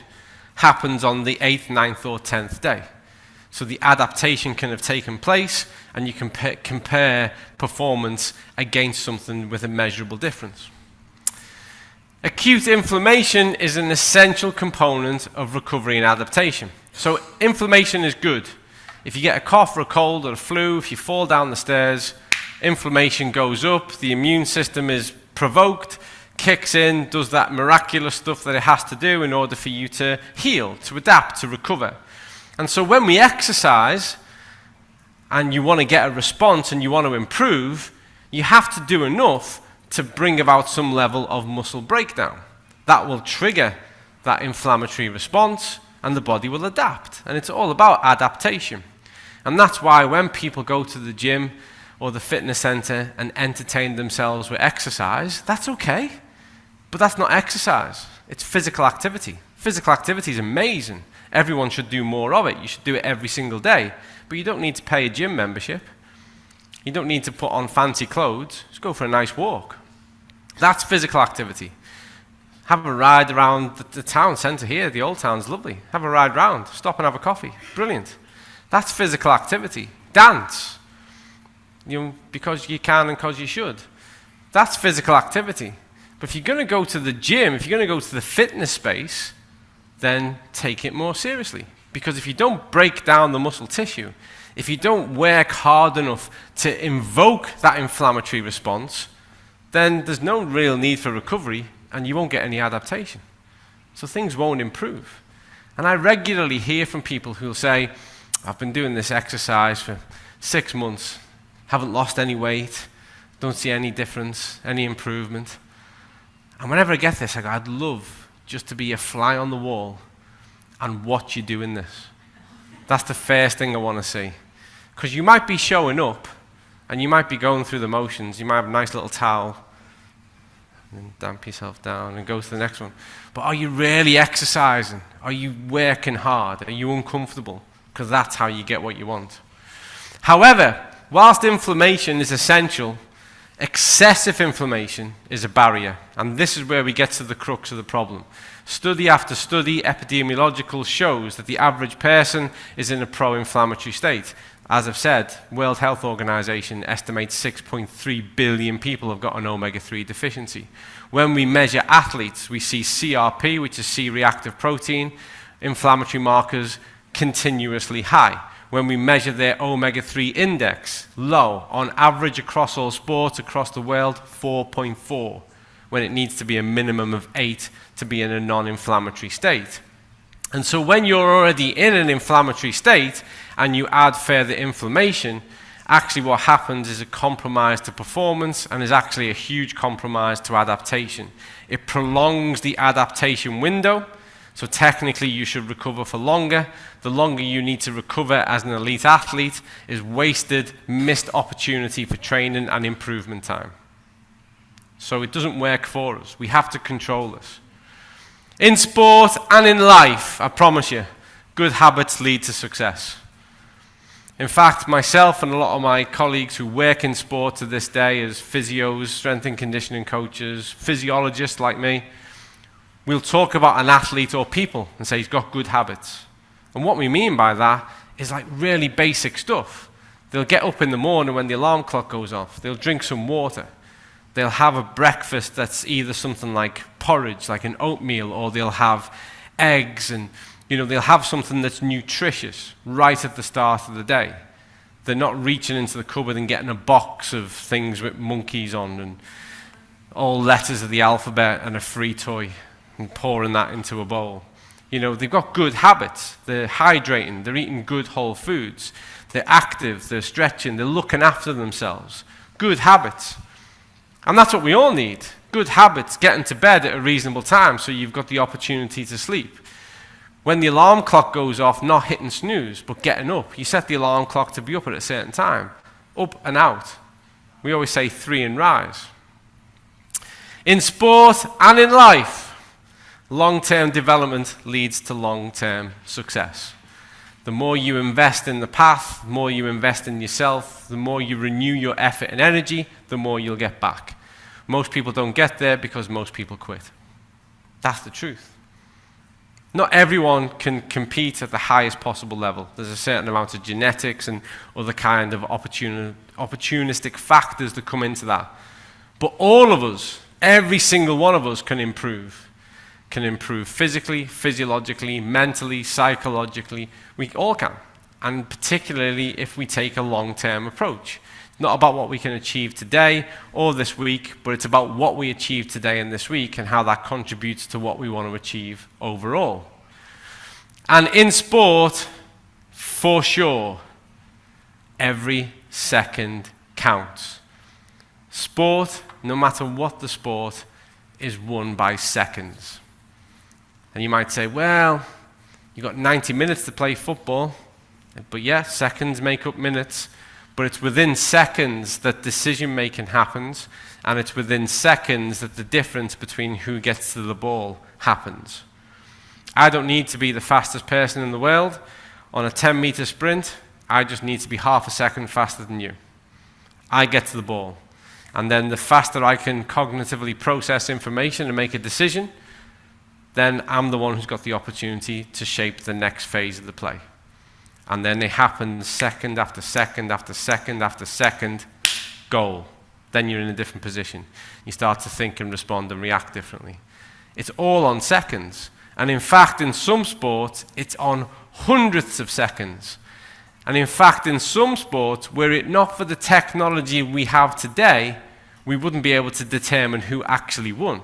happens on the 8th, 9th, or 10th day. So the adaptation can have taken place, and you can compare performance against something with a measurable difference. Acute inflammation is an essential component of recovery and adaptation. So inflammation is good. If you get a cough or a cold or a flu, if you fall down the stairs, inflammation goes up, the immune system is provoked, kicks in, does that miraculous stuff that it has to do in order for you to heal, to adapt, to recover. And so when we exercise and you want to get a response and you want to improve, you have to do enough to bring about some level of muscle breakdown. That will trigger that inflammatory response and the body will adapt. And it's all about adaptation. And that's why when people go to the gym or the fitness center and entertain themselves with exercise, that's okay. But that's not exercise. It's physical activity. Physical activity is amazing. Everyone should do more of it. You should do it every single day. But you don't need to pay a gym membership. You don't need to put on fancy clothes. Just go for a nice walk. That's physical activity. Have a ride around the town centre here. The old town's lovely. Have a ride round. Stop and have a coffee. Brilliant. That's physical activity. Dance. Because you can and because you should. That's physical activity. But if you're going to go to the gym, if you're going to go to the fitness space, then take it more seriously. Because if you don't break down the muscle tissue, if you don't work hard enough to invoke that inflammatory response, then there's no real need for recovery and you won't get any adaptation. So things won't improve. And I regularly hear from people who'll say, I've been doing this exercise for 6 months, haven't lost any weight, don't see any difference, any improvement. And whenever I get this, I go, I'd love just to be a fly on the wall and watch you doing this. That's the first thing I want to see. Because you might be showing up and you might be going through the motions. You might have a nice little towel and damp yourself down and go to the next one. But are you really exercising? Are you working hard? Are you uncomfortable? Because that's how you get what you want. However, whilst inflammation is essential, excessive inflammation is a barrier. And this is where we get to the crux of the problem. Study after study, epidemiological, shows that the average person is in a pro-inflammatory state. As I've said, World Health Organization estimates 6.3 billion people have got an omega-3 deficiency. When we measure athletes, we see CRP, which is C-reactive protein, inflammatory markers continuously high. When we measure their omega-3 index, low, on average across all sports across the world, 4.4, when it needs to be a minimum of 8 to be in a non-inflammatory state. And so when you're already in an inflammatory state and you add further inflammation, actually what happens is a compromise to performance and is actually a huge compromise to adaptation. It prolongs the adaptation window, so technically you should recover for longer. The longer you need to recover as an elite athlete is wasted, missed opportunity for training and improvement time. So it doesn't work for us. We have to control this. In sport and in life, I promise you, good habits lead to success. In fact, myself and a lot of my colleagues who work in sport to this day as physios, strength and conditioning coaches, physiologists like me, we'll talk about an athlete or people and say he's got good habits. And what we mean by that is like really basic stuff. They'll get up in the morning when the alarm clock goes off. They'll drink some water. They'll have a breakfast that's either something like porridge, like an oatmeal, or they'll have eggs and they'll have something that's nutritious right at the start of the day. They're not reaching into the cupboard and getting a box of things with monkeys on and all letters of the alphabet and a free toy and pouring that into a bowl. You know, they've got good habits. They're hydrating. They're eating good whole foods. They're active. They're stretching. They're looking after themselves. Good habits. And that's what we all need. Good habits, getting to bed at a reasonable time so you've got the opportunity to sleep. When the alarm clock goes off, not hitting snooze, but getting up. You set the alarm clock to be up at a certain time. Up and out. We always say 3 and rise. In sport and in life, long-term development leads to long-term success. The more you invest in the path, the more you invest in yourself, the more you renew your effort and energy, the more you'll get back. Most people don't get there because most people quit. That's the truth. Not everyone can compete at the highest possible level. There's a certain amount of genetics and other kind of opportunistic factors that come into that. But all of us, every single one of us can improve. Can improve physically, physiologically, mentally, psychologically. We all can. And particularly if we take a long-term approach. Not about what we can achieve today or this week, but it's about what we achieve today and this week and how that contributes to what we want to achieve overall. And in sport, for sure, every second counts. Sport, no matter what the sport, is won by seconds. And you might say, well, you've got 90 minutes to play football. But yeah, seconds make up minutes. But it's within seconds that decision-making happens, and it's within seconds that the difference between who gets to the ball happens. I don't need to be the fastest person in the world. On a 10-meter sprint, I just need to be half a second faster than you. I get to the ball. And then the faster I can cognitively process information and make a decision, then I'm the one who's got the opportunity to shape the next phase of the play. And then it happens second after second after second after second, goal. Then you're in a different position. You start to think and respond and react differently. It's all on seconds. And in fact, in some sports, it's on hundredths of seconds. And in fact, in some sports, were it not for the technology we have today, we wouldn't be able to determine who actually won.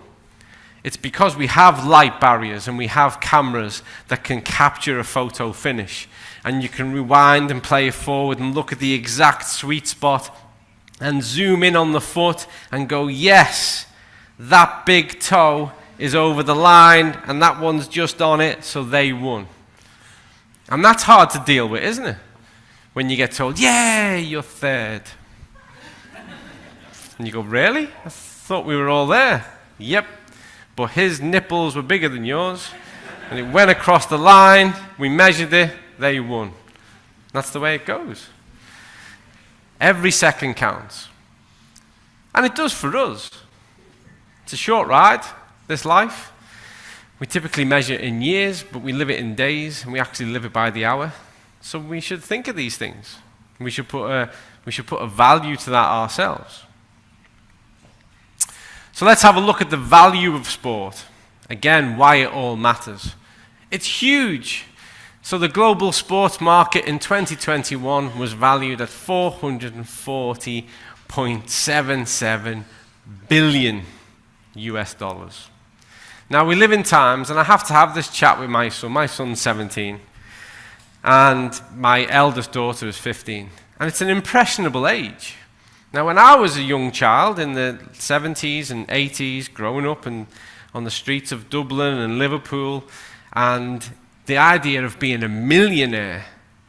It's because we have light barriers and we have cameras that can capture a photo finish. And you can rewind and play it forward and look at the exact sweet spot and zoom in on the foot and go, yes, that big toe is over the line and that one's just on it, so they won. And that's hard to deal with, isn't it? When you get told, yeah, you're third. And you go, really? I thought we were all there. Yep. But his nipples were bigger than yours. And it went across the line. We measured it. They won. That's the way it goes. Every second counts. And it does for us. It's a short ride, this life. We typically measure it in years, but we live it in days, and we actually live it by the hour. So we should think of these things. We should put a value to that ourselves. So let's have a look at the value of sport. Again, why it all matters. It's huge. So the global sports market in 2021 was valued at $440.77 billion US dollars. Now we live in times, and I have to have this chat with my son. My son's 17, and my eldest daughter is 15. And it's an impressionable age. Now when I was a young child in the 70s and 80s, growing up on the streets of Dublin and Liverpool, and the idea of being a millionaire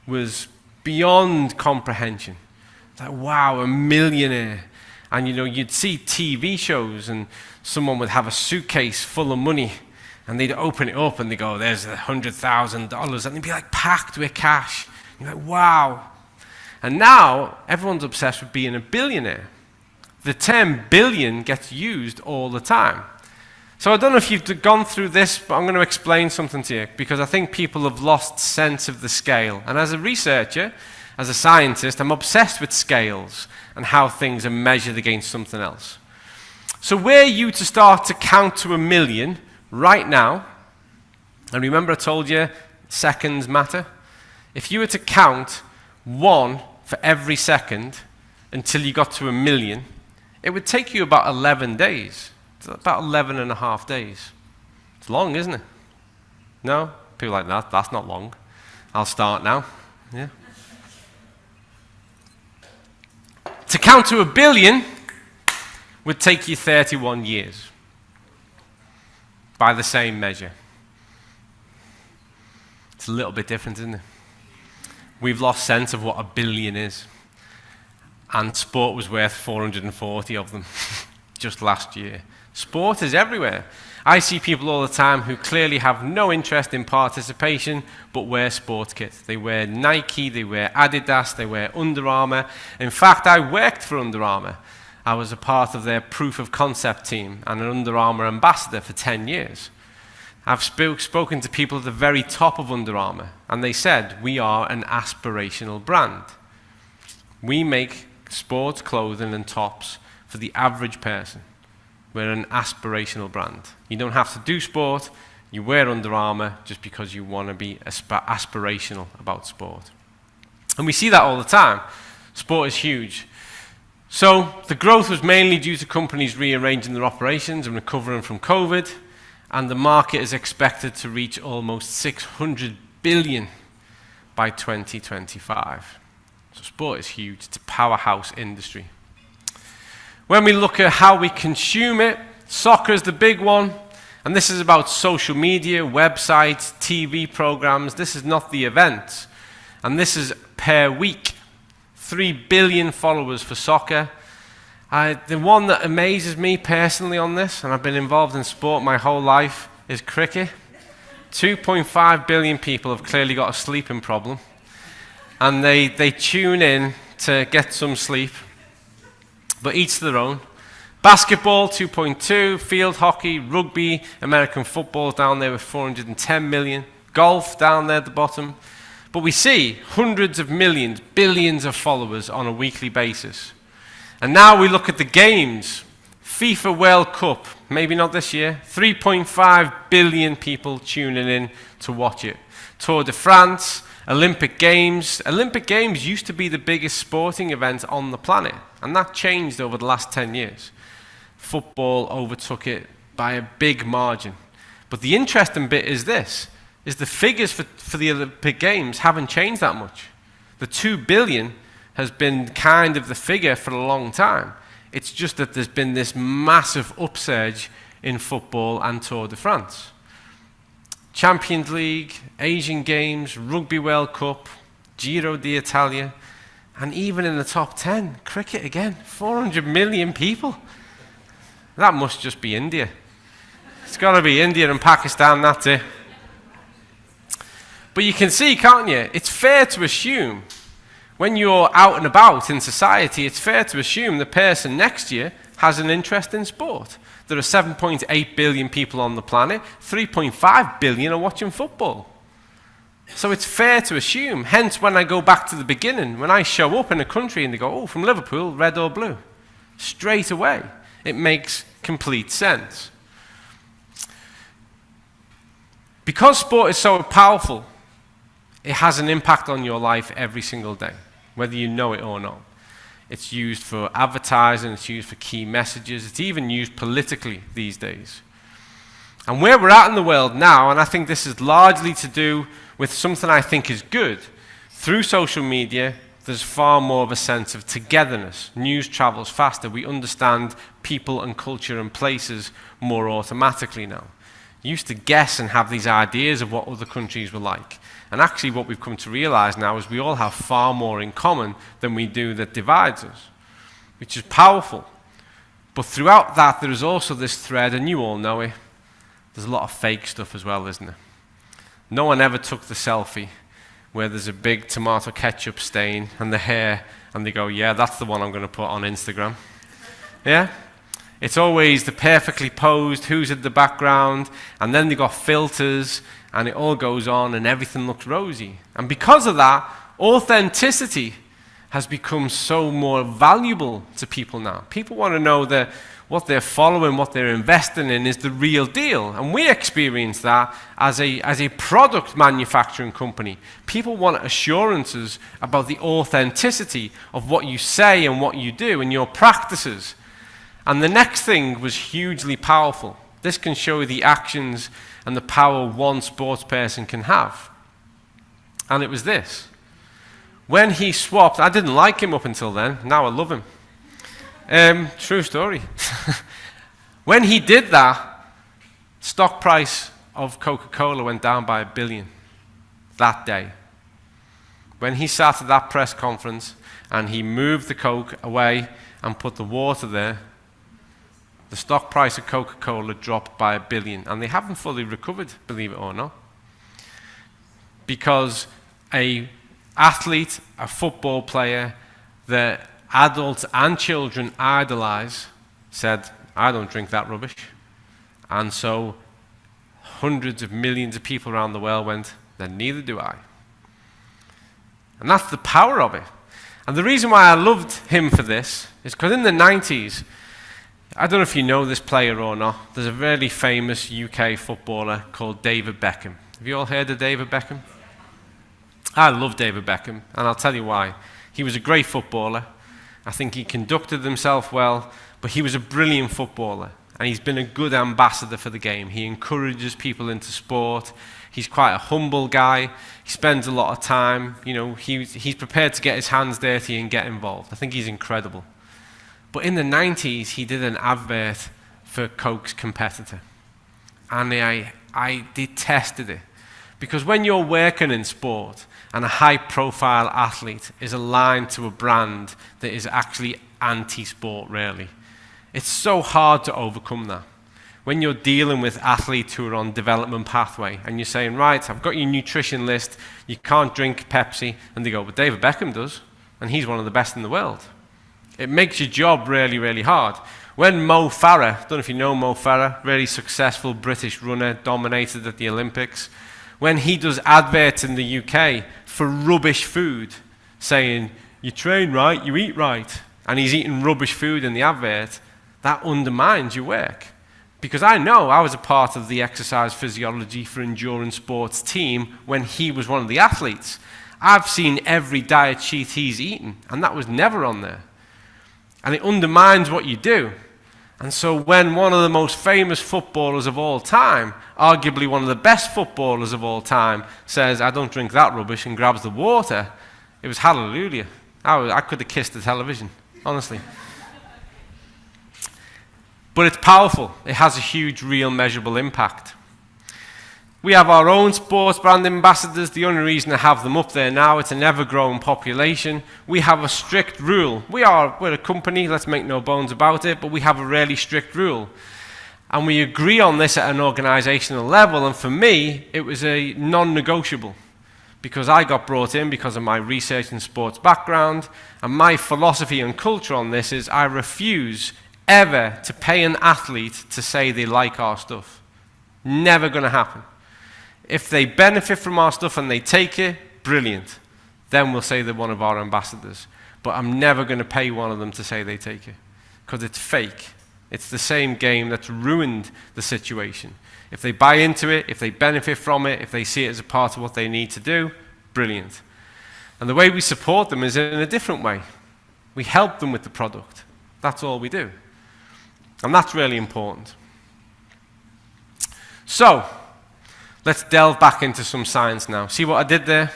was beyond comprehension. It's like, wow, a millionaire. And you know, you'd see TV shows and someone would have a suitcase full of money and they'd open it up and they'd go, there's $100,000, and they'd be like packed with cash. You're like, wow. And now everyone's obsessed with being a billionaire. The term billion gets used all the time. So I don't know if you've gone through this, but I'm going to explain something to you because I think people have lost sense of the scale. And as a researcher, as a scientist, I'm obsessed with scales and how things are measured against something else. So were you to start to count to 1 million right now, and remember I told you seconds matter? If you were to count 1 for every second until you got to 1 million, it would take you about 11 days. It's about 11 and a half days. It's long, isn't it? No? People are like, that's not long. I'll start now. Yeah. To count to 1 billion would take you 31 years by the same measure. It's a little bit different, isn't it? We've lost sense of what 1 billion is. And sport was worth 440 of them just last year. Sport is everywhere. I see people all the time who clearly have no interest in participation but wear sports kits. They wear Nike, they wear Adidas, they wear Under Armour. In fact, I worked for Under Armour. I was a part of their proof of concept team and an Under Armour ambassador for 10 years. I've spoken to people at the very top of Under Armour, and they said, we are an aspirational brand. We make sports clothing and tops for the average person. We're an aspirational brand. You don't have to do sport. You wear Under Armour just because you want to be aspirational about sport. And we see that all the time. Sport is huge. So the growth was mainly due to companies rearranging their operations and recovering from COVID, and the market is expected to reach almost 600 billion by 2025. So sport is huge. It's a powerhouse industry. When we look at how we consume it, soccer is the big one, and this is about social media, websites, TV programs. This is not the event, and this is per week. 3 billion followers for soccer. The one that amazes me personally on this, and I've been involved in sport my whole life, is cricket. 2.5 billion people have clearly got a sleeping problem, and they tune in to get some sleep. But each to their own. Basketball, 2.2, field hockey, rugby, American football down there with 410 million, golf down there at the bottom. But we see hundreds of millions, billions of followers on a weekly basis. And now we look at the games. FIFA World Cup, maybe not this year, 3.5 billion people tuning in to watch it. Tour de France, Olympic Games. Olympic Games used to be the biggest sporting event on the planet, and that changed over the last 10 years. Football overtook it by a big margin. But the interesting bit is this, is the figures for the Olympic Games haven't changed that much. The 2 billion has been kind of the figure for a long time. It's just that there's been this massive upsurge in football and Tour de France. Champions League, Asian Games, Rugby World Cup, Giro d'Italia, and even in the top 10, cricket again, 400 million people. That must just be India. It's got to be India and Pakistan, that's it. But you can see, can't you? It's fair to assume, when you're out and about in society, it's fair to assume the person next to you has an interest in sport. There are 7.8 billion people on the planet, 3.5 billion are watching football. So it's fair to assume, hence when I go back to the beginning, when I show up in a country and they go, oh, from Liverpool, red or blue, straight away, it makes complete sense. Because sport is so powerful, it has an impact on your life every single day, whether you know it or not. It's used for advertising, it's used for key messages, it's even used politically these days. And where we're at in the world now, and I think this is largely to do with something I think is good, through social media, there's far more of a sense of togetherness. News travels faster. We understand people and culture and places more automatically now. You used to guess and have these ideas of what other countries were like. And actually what we've come to realize now is we all have far more in common than we do that divides us, which is powerful. But throughout that, there is also this thread, and you all know it, there's a lot of fake stuff as well, isn't there? No one ever took the selfie where there's a big tomato ketchup stain and the hair, and they go, yeah, that's the one I'm going to put on Instagram. Yeah? It's always the perfectly posed, who's in the background, and then they got filters, and it all goes on, and everything looks rosy. And because of that, authenticity has become so more valuable to people now. People want to know that what they're following, what they're investing in is the real deal. And we experience that as a product manufacturing company. People want assurances about the authenticity of what you say and what you do and your practices. And the next thing was hugely powerful. This can show you the actions and the power one sports person can have. And it was this. When he swapped, I didn't like him up until then, now I love him. True story. When he did that, stock price of Coca-Cola went down by $1 billion that day. When he sat at that press conference and he moved the Coke away and put the water there, the stock price of Coca-Cola dropped by $1 billion. And they haven't fully recovered, believe it or not. Because an athlete, a football player that adults and children idolize, said, I don't drink that rubbish. And so hundreds of millions of people around the world went, then neither do I. And that's the power of it. And the reason why I loved him for this is because in the 90s, I don't know if you know this player or not, there's a really famous UK footballer called David Beckham. Have you all heard of David Beckham? I love David Beckham, and I'll tell you why. He was a great footballer. I think he conducted himself well, but he was a brilliant footballer, and he's been a good ambassador for the game. He encourages people into sport. He's quite a humble guy. He spends a lot of time. You know, he's prepared to get his hands dirty and get involved. I think he's incredible. But in the 90s, he did an advert for Coke's competitor, and I detested it. Because when you're working in sport and a high-profile athlete is aligned to a brand that is actually anti-sport, really, it's so hard to overcome that. When you're dealing with athletes who are on development pathway and you're saying, right, I've got your nutrition list, you can't drink Pepsi, and they go, but David Beckham does, and he's one of the best in the world. It makes your job really, really hard. When Mo Farah, I don't know if you know Mo Farah, really successful British runner, dominated at the Olympics, when he does adverts in the UK for rubbish food, saying, you train right, you eat right, and he's eating rubbish food in the advert, that undermines your work. Because I know I was a part of the exercise physiology for endurance sports team when he was one of the athletes. I've seen every diet sheet he's eaten, and that was never on there. And it undermines what you do. And so when one of the most famous footballers of all time, arguably one of the best footballers of all time, says, I don't drink that rubbish, and grabs the water, it was hallelujah. I could have kissed the television, honestly. But it's powerful. It has a huge, real, measurable impact. We have our own sports brand ambassadors. The only reason I have them up there now, it's an ever-growing population. We have a strict rule. We're a company, let's make no bones about it, but we have a really strict rule. And we agree on this at an organizational level, and for me, it was a non-negotiable. Because I got brought in because of my research and sports background, and my philosophy and culture on this is I refuse ever to pay an athlete to say they like our stuff. Never going to happen. If they benefit from our stuff and they take it, brilliant. Then we'll say they're one of our ambassadors. But I'm never going to pay one of them to say they take it, because it's fake. It's the same game that's ruined the situation. If they buy into it, if they benefit from it, if they see it as a part of what they need to do, brilliant. And the way we support them is in a different way. We help them with the product. That's all we do. And that's really important. So, let's delve back into some science now. See what I did there?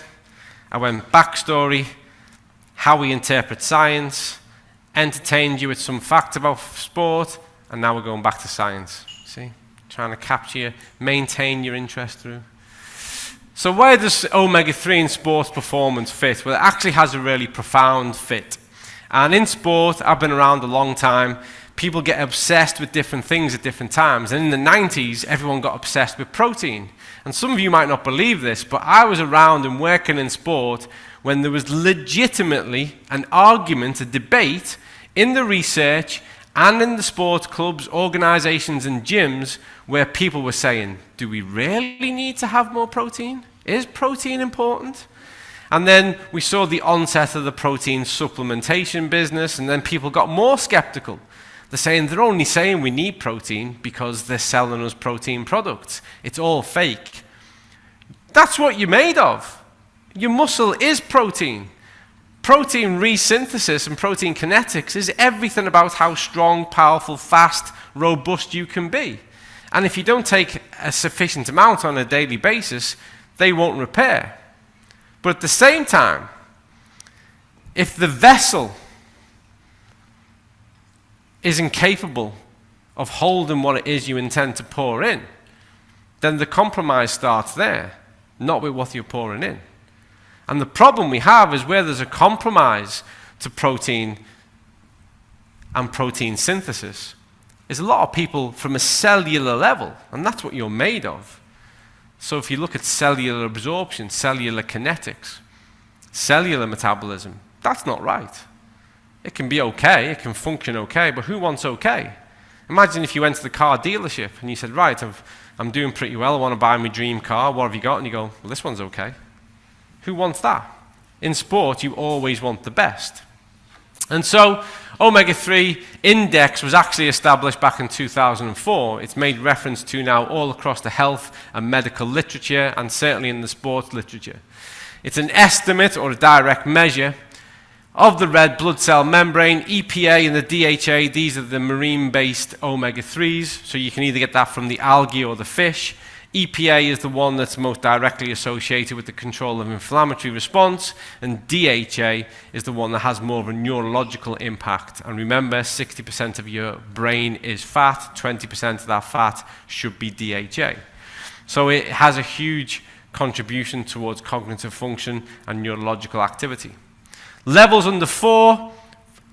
I went backstory, how we interpret science, entertained you with some facts about sport, and now we're going back to science. See? Trying to capture you, maintain your interest through. So where does omega-3 in sports performance fit? Well, it actually has a really profound fit. And in sport, I've been around a long time. People get obsessed with different things at different times. And in the 90s, everyone got obsessed with protein. And some of you might not believe this, but I was around and working in sport when there was legitimately an argument, a debate in the research and in the sports clubs, organizations, and gyms where people were saying, do we really need to have more protein? Is protein important? And then we saw the onset of the protein supplementation business, and then people got more skeptical. They're saying they're only saying we need protein because they're selling us protein products. It's all fake. That's what you're made of. Your muscle is protein. Protein resynthesis and protein kinetics is everything about how strong, powerful, fast, robust you can be. And if you don't take a sufficient amount on a daily basis, they won't repair. But at the same time, if the vessel isn't capable of holding what it is you intend to pour in, then the compromise starts there, not with what you're pouring in. And the problem we have is where there's a compromise to protein and protein synthesis is a lot of people from a cellular level, and that's what you're made of. So if you look at cellular absorption, cellular kinetics, cellular metabolism, that's not right. It can be okay, it can function okay, but who wants okay? Imagine if you went to the car dealership and you said, right, I'm doing pretty well, I want to buy my dream car, what have you got? And you go, well, this one's okay. Who wants that? In sport, you always want the best. And so, omega-3 index was actually established back in 2004. It's made reference to now all across the health and medical literature, and certainly in the sports literature. It's an estimate or a direct measure of the red blood cell membrane. EPA and the DHA, these are the marine-based omega-3s, so you can either get that from the algae or the fish. EPA is the one that's most directly associated with the control of inflammatory response, and DHA is the one that has more of a neurological impact. And remember, 60% of your brain is fat, 20% of that fat should be DHA. So it has a huge contribution towards cognitive function and neurological activity. Levels under 4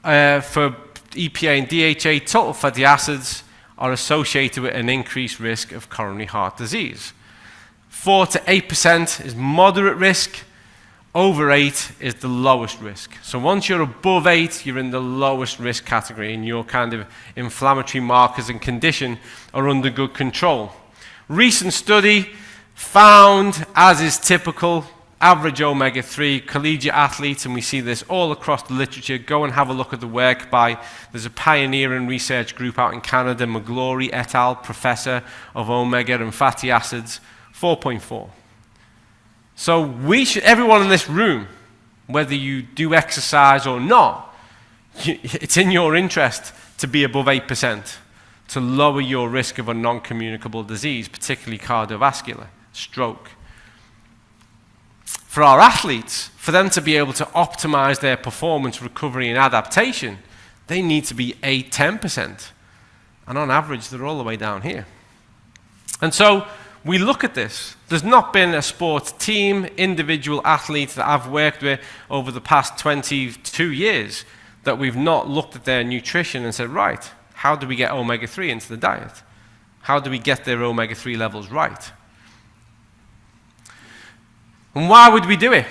for EPA and DHA, total fatty acids, are associated with an increased risk of coronary heart disease. 4 to 8% is moderate risk. Over 8 is the lowest risk. So once you're above 8, you're in the lowest risk category, and your kind of inflammatory markers and condition are under good control. Recent study found, as is typical, average omega-3 collegiate athletes, and we see this all across the literature. Go and have a look at the work by, there's a pioneering research group out in Canada, McGlory et al., professor of omega and fatty acids, 4.4. So we should, everyone in this room, whether you do exercise or not, it's in your interest to be above 8%, to lower your risk of a non-communicable disease, particularly cardiovascular, stroke. For our athletes, for them to be able to optimize their performance, recovery, and adaptation, they need to be 8-10%. And on average, they're all the way down here. And so we look at this. There's not been a sports team, individual athlete that I've worked with over the past 22 years that we've not looked at their nutrition and said, right, how do we get omega-3 into the diet? How do we get their omega-3 levels right? And why would we do it?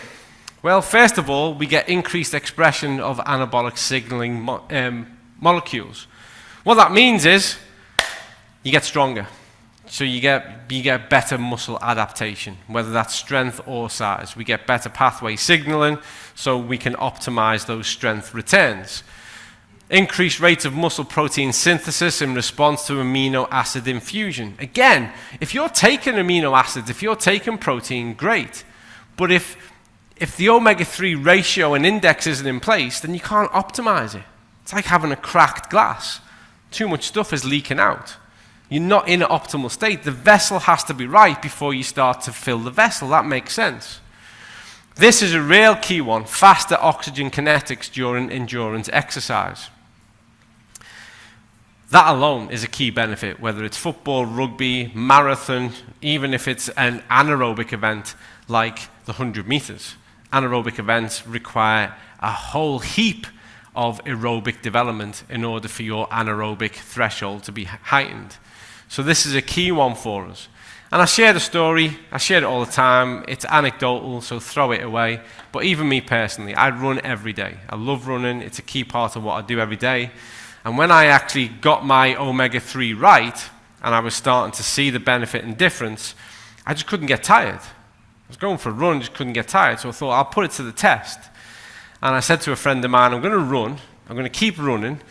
Well, first of all, we get increased expression of anabolic signaling molecules. What that means is you get stronger. So you get better muscle adaptation, whether that's strength or size. We get better pathway signaling, so we can optimize those strength returns. Increased rates of muscle protein synthesis in response to amino acid infusion. Again, if you're taking amino acids, if you're taking protein, great. But if the omega-3 ratio and index isn't in place, then you can't optimize it. It's like having a cracked glass. Too much stuff is leaking out. You're not in an optimal state. The vessel has to be right before you start to fill the vessel. That makes sense. This is a real key one, faster oxygen kinetics during endurance exercise. That alone is a key benefit, whether it's football, rugby, marathon, even if it's an anaerobic event like the 100 meters. Anaerobic events require a whole heap of aerobic development in order for your anaerobic threshold to be heightened. So this is a key one for us. And I share the story, I share it all the time. It's anecdotal, so throw it away. But even me personally, I run every day. I love running, it's a key part of what I do every day. And when I actually got my omega-3 right, and I was starting to see the benefit and difference, I just couldn't get tired. I was going for a run, just couldn't get tired. So I thought, I'll put it to the test. And I said to a friend of mine, I'm going to run, I'm going to keep running,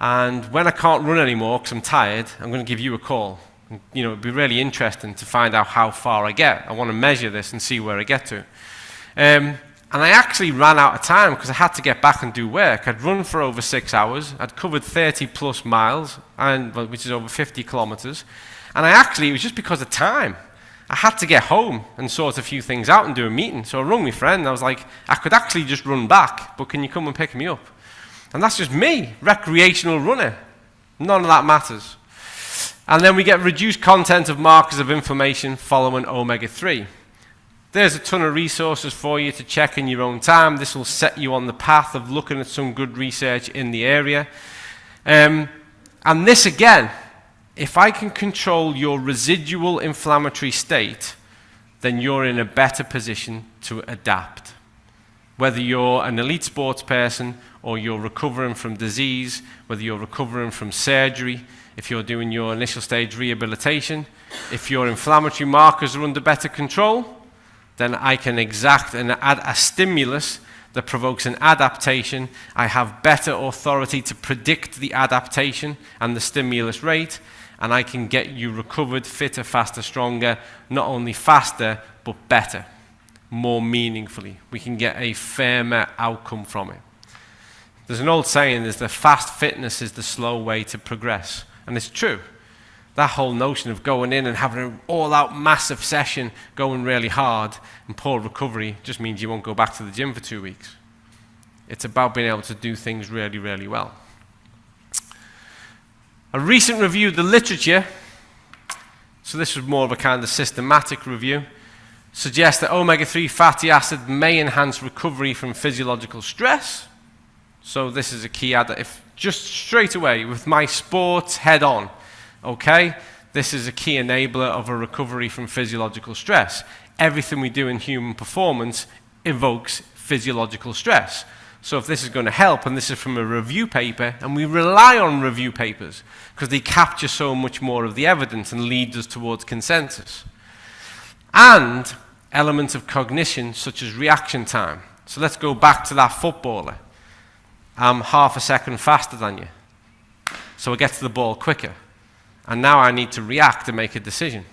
And when I can't run anymore because I'm tired, I'm going to give you a call. You know, it'd be really interesting to find out how far I get. I want to measure this and see where I get to. And I actually ran out of time because I had to get back and do work. I'd run for over 6 hours. I'd covered 30 plus miles, which is over 50 kilometers. And it was just because of time. I had to get home and sort a few things out and do a meeting. So I rang my friend and I was like, I could actually just run back, but can you come and pick me up? And that's just me, recreational runner. None of that matters. And then we get reduced content of markers of inflammation following omega-3. There's a ton of resources for you to check in your own time. This will set you on the path of looking at some good research in the area. And this again, if I can control your residual inflammatory state, then you're in a better position to adapt. Whether you're an elite sports person or you're recovering from disease, whether you're recovering from surgery, if you're doing your initial stage rehabilitation, if your inflammatory markers are under better control, then I can exact and add a stimulus that provokes an adaptation. I have better authority to predict the adaptation and the stimulus rate, and I can get you recovered, fitter, faster, stronger, not only faster, but better, more meaningfully. We can get a firmer outcome from it. There's an old saying, is that fast fitness is the slow way to progress, and it's true. That whole notion of going in and having an all-out massive session, going really hard, and poor recovery just means you won't go back to the gym for 2 weeks. It's about being able to do things really, really well. A recent review of the literature, so this was more of a kind of systematic review, suggests that omega-3 fatty acid may enhance recovery from physiological stress. So this is a key additive. Just straight away, with my sports head on, okay, this is a key enabler of a recovery from physiological stress. Everything we do in human performance evokes physiological stress. So if this is going to help, and this is from a review paper, and we rely on review papers because they capture so much more of the evidence and lead us towards consensus. And elements of cognition such as reaction time. So let's go back to that footballer. I'm half a second faster than you. So I get to the ball quicker. And now I need to react and make a decision.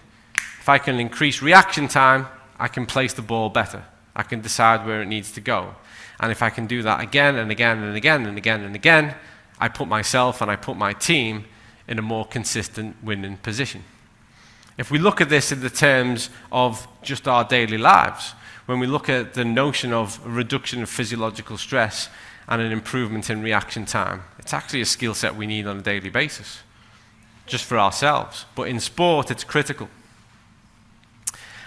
If I can increase reaction time, I can place the ball better. I can decide where it needs to go. And if I can do that again and again and again and again and again, I put myself and I put my team in a more consistent winning position. If we look at this in the terms of just our daily lives, when we look at the notion of a reduction of physiological stress and an improvement in reaction time, it's actually a skill set we need on a daily basis, just for ourselves. But in sport, it's critical.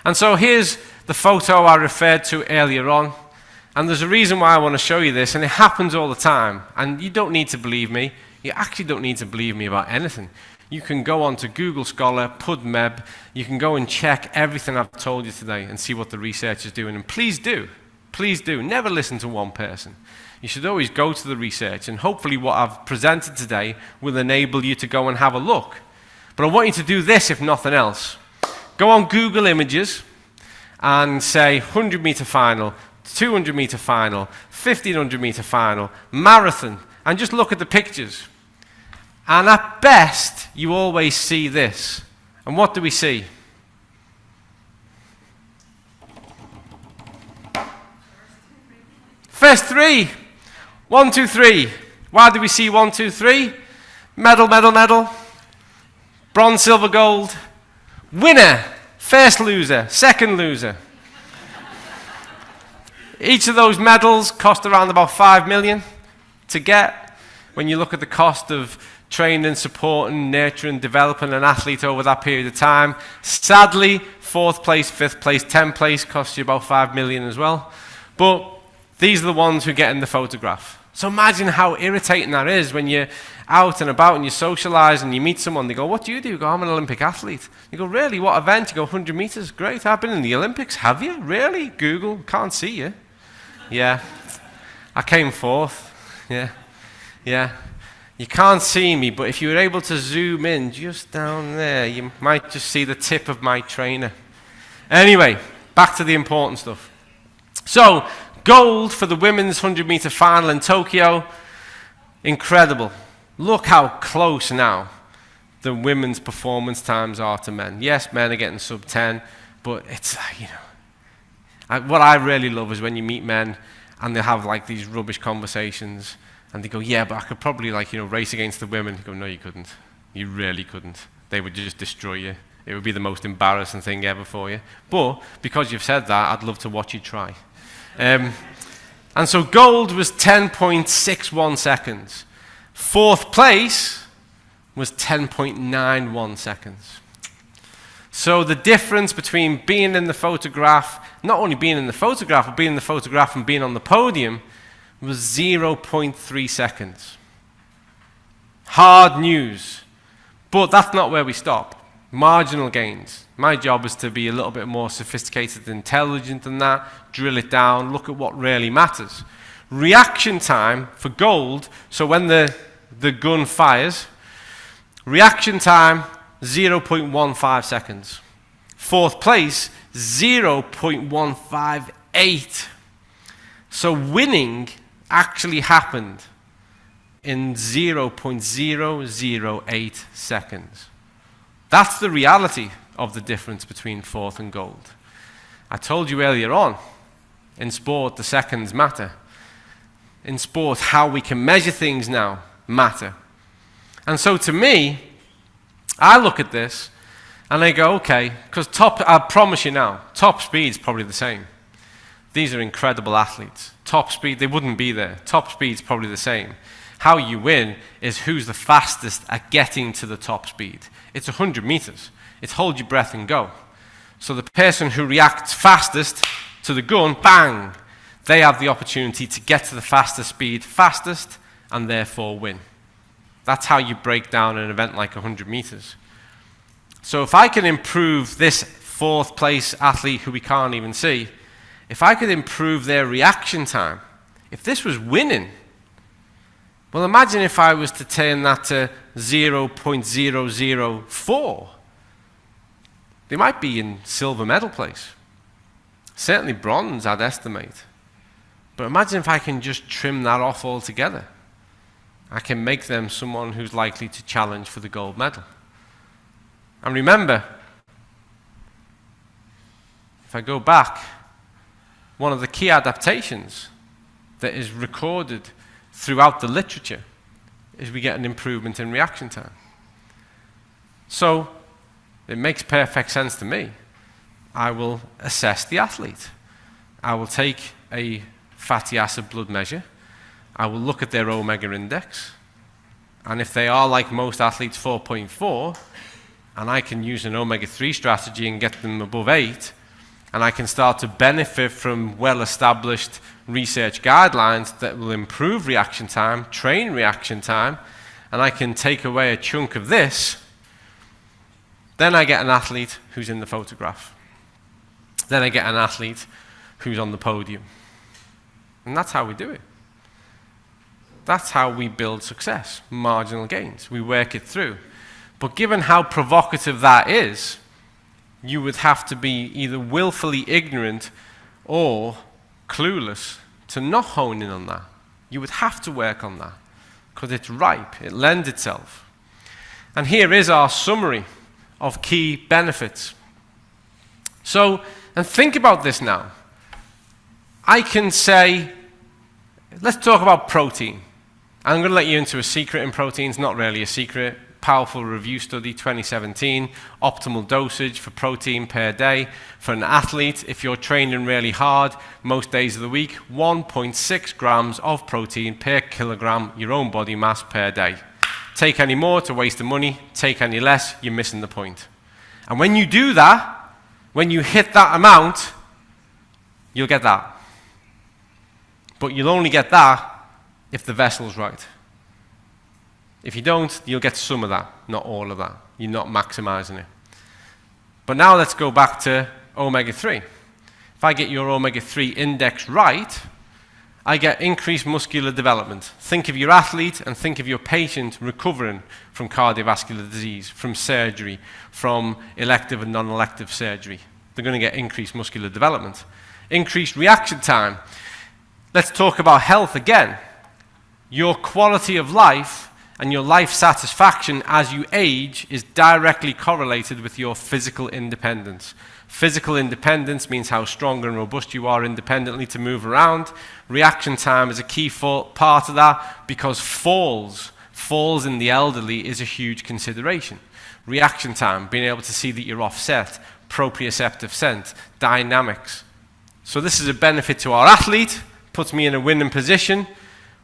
And so here's the photo I referred to earlier on. And there's a reason why I want to show you this, and it happens all the time. And you don't need to believe me. You actually don't need to believe me about anything. You can go on to Google Scholar, PubMed. You can go and check everything I've told you today and see what the research is doing. And please do. Please do. Never listen to one person. You should always go to the research, and hopefully what I've presented today will enable you to go and have a look. But I want you to do this, if nothing else. Go on Google Images and say 100-meter final, 200-meter final, 1500-meter final, marathon, and just look at the pictures. And at best, you always see this. And what do we see? First three. 1, 2, 3. Why do we see 1, 2, 3? Medal, medal, medal. Bronze, silver, gold. Winner. First loser. Second loser. Each of those medals cost around about 5 million to get. When you look at the cost of training, supporting, nurturing, developing an athlete over that period of time, sadly, 4th place, 5th place, 10th place costs you about 5 million as well. But these are the ones who get in the photograph. So imagine how irritating that is when you're out and about and you socialize and you meet someone. They go, what do? You go, I'm an Olympic athlete. You go, really? What event? You go, 100 meters. Great. I've been in the Olympics. Have you? Really? Google. Can't see you. Yeah. I came 4th. Yeah. Yeah. You can't see me, but if you were able to zoom in just down there, you might just see the tip of my trainer. Anyway, back to the important stuff. So, gold for the women's 100-meter final in Tokyo. Incredible. Look how close now the women's performance times are to men. Yes, men are getting sub 10, but it's, what I really love is when you meet men and they have like these rubbish conversations and they go, yeah, but I could probably race against the women. You go, no, you couldn't. You really couldn't. They would just destroy you. It would be the most embarrassing thing ever for you. But because you've said that, I'd love to watch you try. And so gold was 10.61 seconds. Fourth place was 10.91 seconds. So the difference between being in the photograph, not only being in the photograph, but being in the photograph and being on the podium was 0.3 seconds. Hard news. But that's not where we stop. Marginal gains. My job is to be a little bit more sophisticated and intelligent than that, drill it down, look at what really matters. Reaction time for gold, so when the gun fires, reaction time, 0.15 seconds. Fourth place, 0.158. So winning actually happened in 0.008 seconds. That's the reality of the difference between fourth and gold. I told you earlier on, in sport, the seconds matter. In sport, how we can measure things now matter. And so to me, I look at this and I go, okay, because I promise you now, top speed's probably the same. These are incredible athletes. Top speed, they wouldn't be there. Top speed's probably the same. How you win is who's the fastest at getting to the top speed. It's 100 meters. It's hold your breath and go. So the person who reacts fastest to the gun, bang, they have the opportunity to get to the fastest speed fastest and therefore win. That's how you break down an event like 100 meters. So if I can improve this fourth place athlete who we can't even see, if I could improve their reaction time, if this was winning, well, imagine if I was to turn that to 0.004. They might be in silver medal place. Certainly bronze, I'd estimate. But imagine if I can just trim that off altogether. I can make them someone who's likely to challenge for the gold medal. And remember, if I go back, one of the key adaptations that is recorded throughout the literature is we get an improvement in reaction time. So it makes perfect sense to me. I will assess the athlete. I will take a fatty acid blood measure. I will look at their omega index. And if they are like most athletes 4.4, and I can use an omega-3 strategy and get them above 8, and I can start to benefit from well-established research guidelines that will improve reaction time, train reaction time, and I can take away a chunk of this, then I get an athlete who's in the photograph. Then I get an athlete who's on the podium. And that's how we do it. That's how we build success, marginal gains. We work it through. But given how provocative that is, you would have to be either willfully ignorant or clueless to not hone in on that. You would have to work on that because it's ripe, it lends itself. And here is our summary of key benefits. So, and think about this now. I can say, let's talk about protein. I'm going to let you into a secret in protein. It's not really a secret. Powerful review study 2017, optimal dosage for protein per day. For an athlete, if you're training really hard, most days of the week, 1.6 grams of protein per kilogram, your own body mass per day. Take any more to waste the money, take any less, you're missing the point. And when you do that, when you hit that amount, you'll get that. But you'll only get that if the vessel's right. If you don't, you'll get some of that, not all of that. You're not maximizing it. But now let's go back to omega-3. If I get your omega-3 index right, I get increased muscular development. Think of your athlete and think of your patient recovering from cardiovascular disease, from surgery, from elective and non-elective surgery. They're going to get increased muscular development. Increased reaction time. Let's talk about health again. Your quality of life And your life satisfaction as you age is directly correlated with your physical independence. Physical independence means how strong and robust you are independently to move around. Reaction time is a key part of that, because falls in the elderly is a huge consideration. Reaction time, being able to see that you're offset, proprioceptive sense, dynamics. So this is a benefit to our athlete, puts me in a winning position.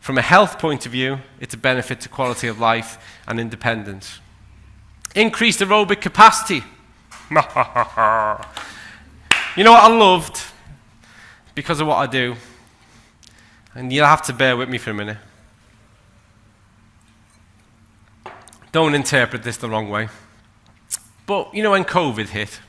From a health point of view, it's a benefit to quality of life and independence. Increased aerobic capacity. You know what I loved? Because of what I do, and you'll have to bear with me for a minute. Don't interpret this the wrong way. But, you know, when COVID hit,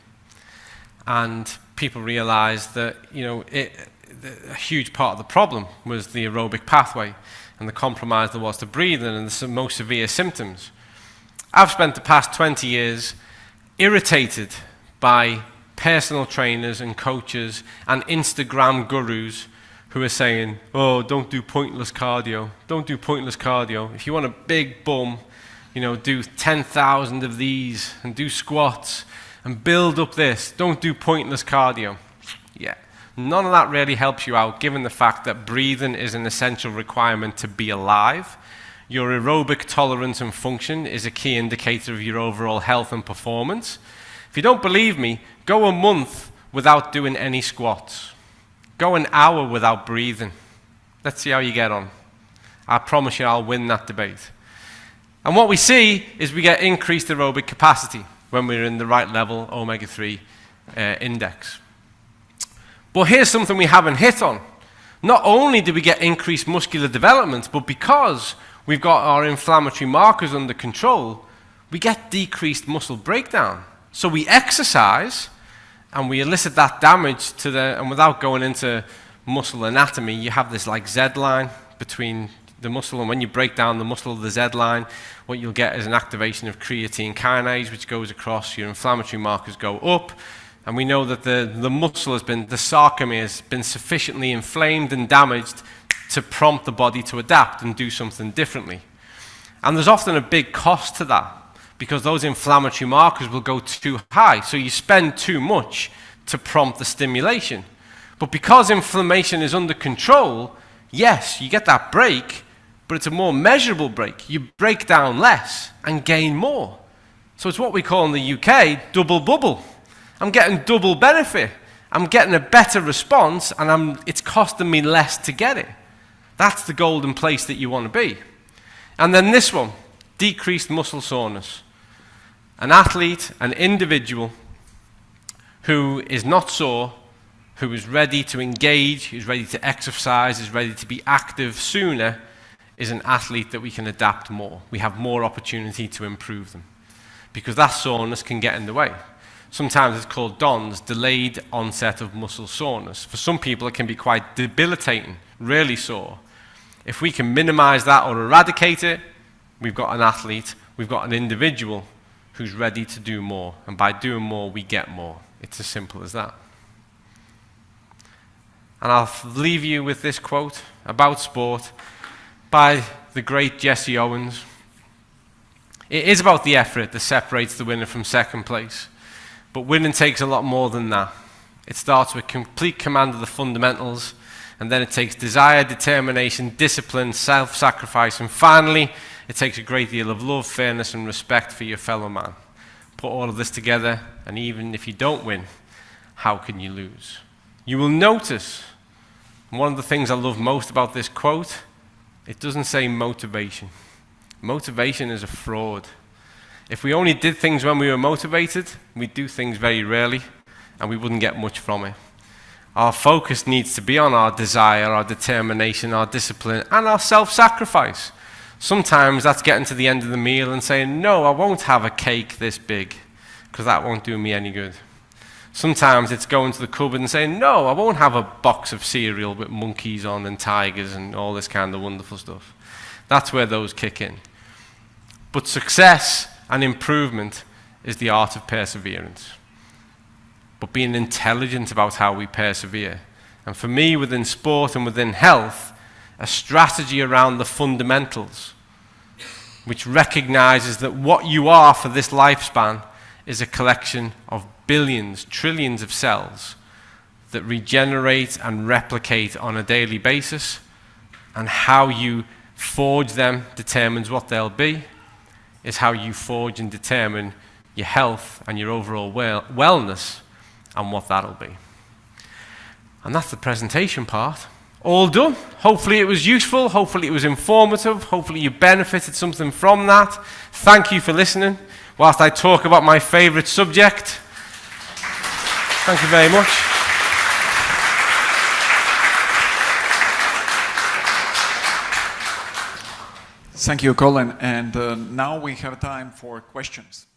and people realized that, you know, a huge part of the problem was the aerobic pathway and the compromise there was to breathing and the most severe symptoms. I've spent the past 20 years irritated by personal trainers and coaches and Instagram gurus who are saying, oh, don't do pointless cardio. Don't do pointless cardio. If you want a big bum, you know, do 10,000 of these and do squats and build up this. Don't do pointless cardio. Yeah. None of that really helps you out, given the fact that breathing is an essential requirement to be alive. Your aerobic tolerance and function is a key indicator of your overall health and performance. If you don't believe me, go a month without doing any squats. Go an hour without breathing. Let's see how you get on. I promise you I'll win that debate. And what we see is we get increased aerobic capacity when we're in the right level omega-3 index. But here's something we haven't hit on. Not only do we get increased muscular development, but because we've got our inflammatory markers under control, we get decreased muscle breakdown. So we exercise, and we elicit that damage to and without going into muscle anatomy, you have this like Z line between the muscle, and when you break down the muscle of the Z line, what you'll get is an activation of creatine kinase, which goes across, your inflammatory markers go up. And we know that the muscle has been, the sarcomere has been sufficiently inflamed and damaged to prompt the body to adapt and do something differently. And there's often a big cost to that, because those inflammatory markers will go too high. So you spend too much to prompt the stimulation. But because inflammation is under control, yes, you get that break, but it's a more measurable break. You break down less and gain more. So it's what we call in the UK double bubble. I'm getting double benefit. I'm getting a better response, and it's costing me less to get it. That's the golden place that you want to be. And then this one, decreased muscle soreness. An athlete, an individual who is not sore, who is ready to engage, who's ready to exercise, is ready to be active sooner, is an athlete that we can adapt more. We have more opportunity to improve them, because that soreness can get in the way. Sometimes it's called DONS, delayed onset of muscle soreness. For some people, it can be quite debilitating, really sore. If we can minimize that or eradicate it, we've got an athlete, we've got an individual who's ready to do more. And by doing more, we get more. It's as simple as that. And I'll leave you with this quote about sport by the great Jesse Owens. It is about the effort that separates the winner from second place. But winning takes a lot more than that. It starts with complete command of the fundamentals, and then it takes desire, determination, discipline, self-sacrifice, and finally, it takes a great deal of love, fairness, and respect for your fellow man. Put all of this together, and even if you don't win, how can you lose? You will notice, one of the things I love most about this quote, it doesn't say motivation. Motivation is a fraud. If we only did things when we were motivated, we'd do things very rarely, and we wouldn't get much from it. Our focus needs to be on our desire, our determination, our discipline, and our self-sacrifice. Sometimes that's getting to the end of the meal and saying, no, I won't have a cake this big, because that won't do me any good. Sometimes it's going to the cupboard and saying, no, I won't have a box of cereal with monkeys on and tigers and all this kind of wonderful stuff. That's where those kick in. But success and improvement is the art of perseverance. But being intelligent about how we persevere. And for me, within sport and within health, a strategy around the fundamentals which recognizes that what you are for this lifespan is a collection of billions, trillions of cells that regenerate and replicate on a daily basis, and how you forge them determines what they'll be, is how you forge and determine your health and your overall wellness and what that'll be. And that's the presentation part. All done. Hopefully it was useful, hopefully it was informative, hopefully you benefited something from that. Thank you for listening whilst I talk about my favorite subject. Thank you very much. Thank you, Colin. And now we have time for questions.